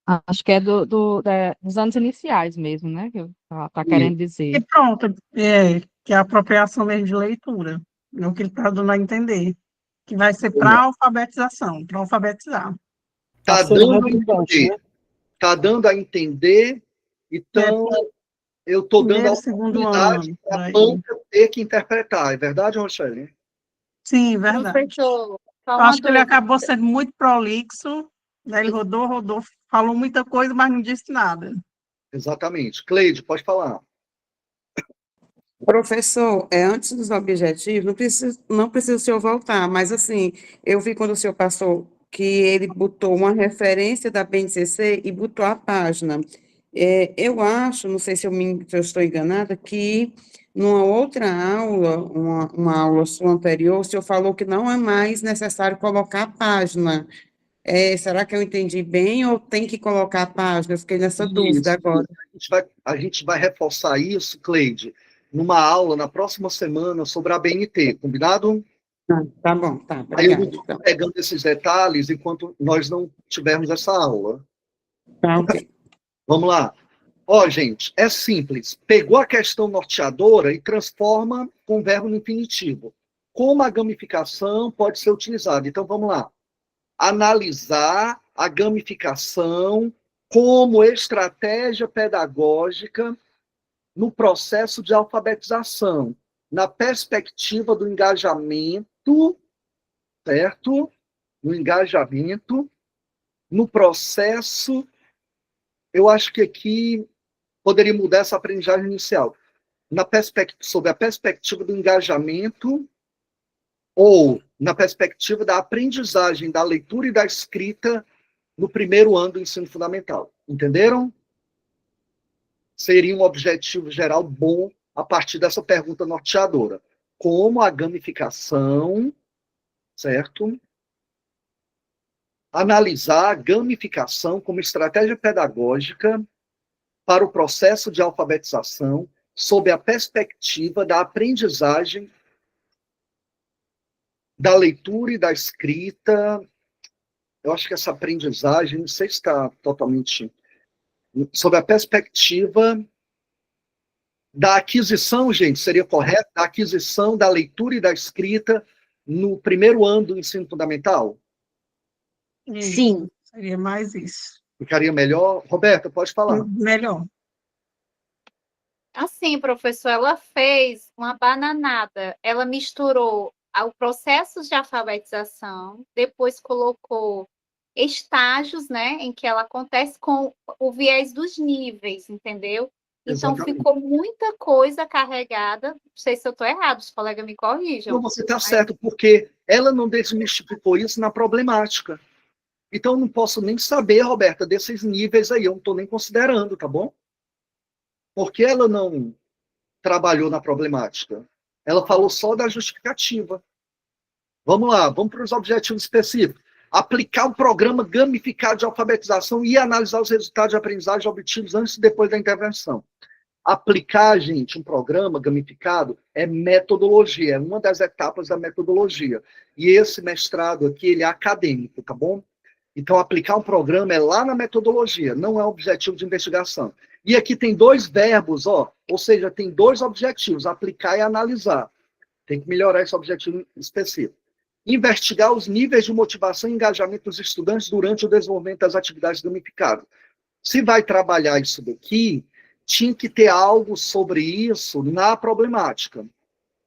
Acho que é dos anos iniciais mesmo, né? Que tá querendo dizer. E pronto, que é a apropriação mesmo de leitura. É o que ele está dando a entender. Que vai ser para alfabetização, para alfabetizar. Está dando a entender. Está dando a entender, então eu estou dando a oportunidade para a banca ter que interpretar. É verdade, Rochelle? Sim, verdade. Professor, Eu acho que ele acabou sendo muito prolixo, né? Ele rodou, falou muita coisa, mas não disse nada. Exatamente. Cleide, pode falar. Professor, antes dos objetivos, não precisa o senhor voltar, mas assim, eu vi quando o senhor passou que ele botou uma referência da BNCC e botou a página. Eu acho, não sei se eu estou enganada, que numa outra aula, uma aula sua anterior, o senhor falou que não é mais necessário colocar a página. Será que eu entendi bem ou tem que colocar a página? Eu fiquei nessa dúvida agora. A gente vai reforçar isso, Cleide, numa aula na próxima semana sobre a BNT, combinado? Tá bom, tá. Aí eu Obrigada, não estou então. pegando esses detalhes enquanto nós não tivermos essa aula. Tá, ok. Vamos lá. Ó, gente, é simples. Pegou a questão norteadora e transforma com verbo no infinitivo. Como a gamificação pode ser utilizada? Então, vamos lá. Analisar a gamificação como estratégia pedagógica no processo de alfabetização, na perspectiva do engajamento, certo? No engajamento, no processo. Eu acho que aqui poderia mudar essa aprendizagem inicial. Sob a perspectiva do engajamento ou na perspectiva da aprendizagem da leitura e da escrita no primeiro ano do ensino fundamental. Entenderam? Seria um objetivo geral bom a partir dessa pergunta norteadora. Como a gamificação, certo? Analisar a gamificação como estratégia pedagógica para o processo de alfabetização sob a perspectiva da aprendizagem da leitura e da escrita. Eu acho que essa aprendizagem, não sei se está totalmente... Sob a perspectiva da aquisição, gente, seria correto? Da aquisição da leitura e da escrita no primeiro ano do ensino fundamental? Sim. Seria mais isso. Ficaria melhor? Roberta, pode falar. Melhor. Assim, professor, ela fez uma bananada. Ela misturou o processo de alfabetização, depois colocou estágios, né, em que ela acontece com o viés dos níveis, entendeu? Então, Exatamente. ficou muita coisa carregada. Não sei se eu estou errado, os colegas me corrijam. Não, você está certo, porque ela não desmistificou isso na problemática. Então, eu não posso nem saber, Roberta, desses níveis aí, eu não estou nem considerando, tá bom? Porque ela não trabalhou na problemática. Ela falou só da justificativa. Vamos lá, vamos para os objetivos específicos. Aplicar um programa gamificado de alfabetização e analisar os resultados de aprendizagem obtidos antes e depois da intervenção. Aplicar, gente, um programa gamificado é metodologia, é uma das etapas da metodologia. E esse mestrado aqui, ele é acadêmico, tá bom? Então, aplicar um programa é lá na metodologia, não é objetivo de investigação. E aqui tem dois verbos, ó, ou seja, tem dois objetivos, aplicar e analisar. Tem que melhorar esse objetivo específico. Investigar os níveis de motivação e engajamento dos estudantes durante o desenvolvimento das atividades gamificadas. Se vai trabalhar isso daqui, tinha que ter algo sobre isso na problemática.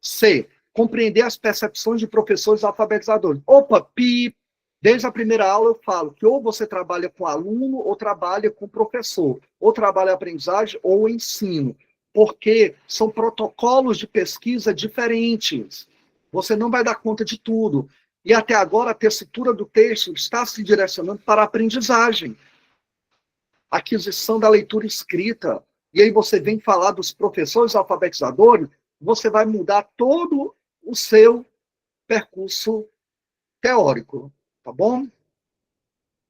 C. Compreender as percepções de professores alfabetizadores. Opa, desde a primeira aula eu falo que ou você trabalha com aluno, ou trabalha com professor, ou trabalha a aprendizagem ou ensino, porque são protocolos de pesquisa diferentes. Você não vai dar conta de tudo. E até agora a tessitura do texto está se direcionando para a aprendizagem. Aquisição da leitura escrita. E aí você vem falar dos professores alfabetizadores, você vai mudar todo o seu percurso teórico. Tá bom?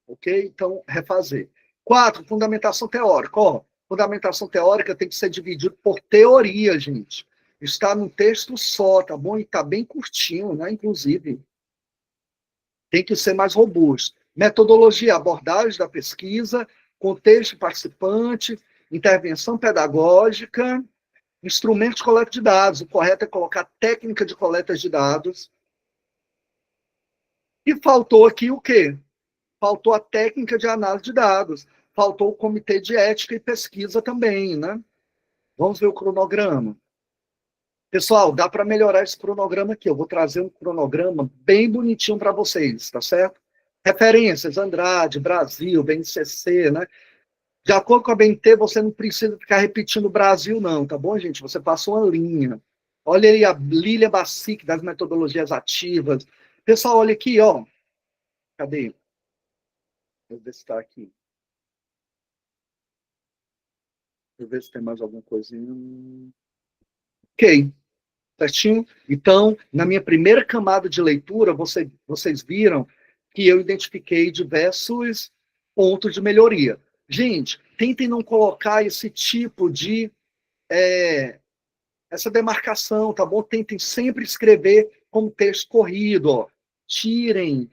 Ok? Então, refazer. 4, fundamentação teórica. Ó, fundamentação teórica tem que ser dividido por teoria, gente. Está num texto só, tá bom? E está bem curtinho, né? Inclusive. Tem que ser mais robusto. Metodologia, abordagem da pesquisa, contexto participante, intervenção pedagógica, instrumento de coleta de dados. O correto é colocar técnica de coleta de dados. E faltou aqui o quê? Faltou a técnica de análise de dados. Faltou o comitê de ética e pesquisa também, né? Vamos ver o cronograma. Pessoal, dá para melhorar esse cronograma aqui. Eu vou trazer um cronograma bem bonitinho para vocês, tá certo? Referências, Andrade, Brasil, BNCC, né? De acordo com a BNT, você não precisa ficar repetindo Brasil, não, tá bom, gente? Você passa uma linha. Olha aí a Lília Bacic, das metodologias ativas. Pessoal, olha aqui, ó. Cadê? Vou ver se está aqui. Deixa eu ver se tem mais alguma coisinha. Ok. Certinho? Então, na minha primeira camada de leitura, vocês viram que eu identifiquei diversos pontos de melhoria. Gente, tentem não colocar esse tipo de... essa demarcação, tá bom? Tentem sempre escrever como texto corrido, ó. Tirem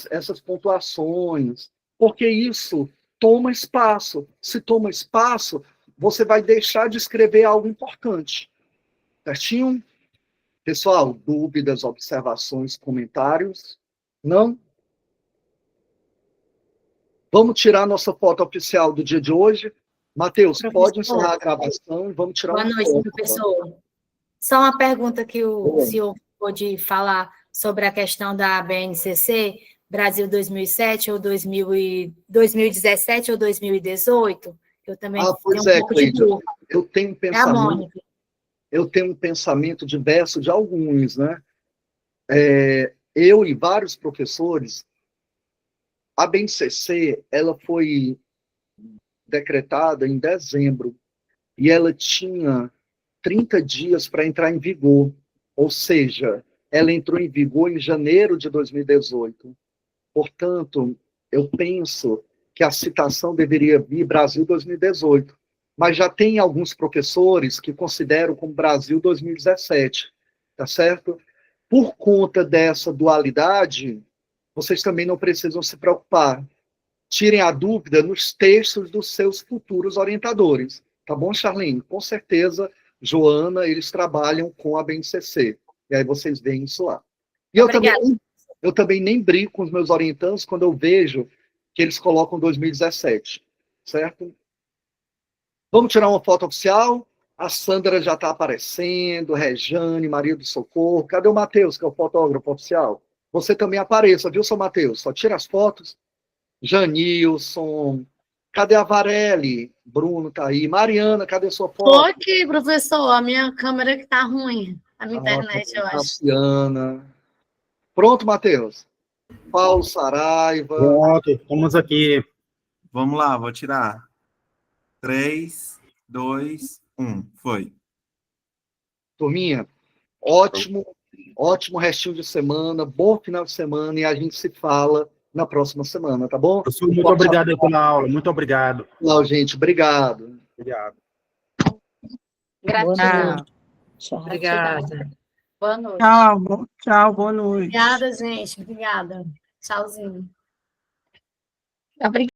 essas pontuações, porque isso toma espaço. Se toma espaço, você vai deixar de escrever algo importante. Certinho? Pessoal, dúvidas, observações, comentários? Não? Vamos tirar nossa foto oficial do dia de hoje. Matheus, pode encerrar a gravação e vamos tirar Boa uma noite, foto. professor. Só uma pergunta que o senhor pôde falar sobre a questão da BNCC, Brasil 2007 ou 2017 ou 2018. Eu também Pois tenho um é, pouco de Cleide, dúvida. eu tenho um É a pensamento, Mônica. diverso de alguns, né? Eu e vários professores, a BNCC, ela foi decretada em dezembro e ela tinha 30 dias para entrar em vigor, ou seja, ela entrou em vigor em janeiro de 2018. Portanto, eu penso que a citação deveria vir Brasil 2018, mas já tem alguns professores que consideram como Brasil 2017, tá certo? Por conta dessa dualidade, vocês também não precisam se preocupar. Tirem a dúvida nos textos dos seus futuros orientadores. Tá bom, Charlene? Com certeza, Joana, eles trabalham com a BNCC. E aí vocês veem isso lá. E eu também nem brigo com os meus orientandos quando eu vejo que eles colocam 2017. Certo? Vamos tirar uma foto oficial? A Sandra já está aparecendo, Rejane, Maria do Socorro. Cadê o Matheus, que é o fotógrafo oficial? Você também apareça, viu, seu Matheus? Só tira as fotos. Janilson, cadê a Varelli? Bruno tá aí. Mariana, cadê sua foto? Tô aqui, professor. A minha câmera que tá ruim. A minha internet, eu acho. Luciana. Pronto, Matheus? Paulo Saraiva. Pronto, estamos aqui. Vamos lá, vou tirar. 3, 2, 1. Foi. Turminha, ótimo restinho de semana, bom final de semana e a gente se fala na próxima semana, tá bom? Professor, muito obrigado aí pela aula, muito obrigado. Não, gente, obrigado. Obrigado. Gratidão. Obrigada. Boa noite. Tchau, boa noite. Obrigada, gente. Obrigada. Tchauzinho. Obrigada.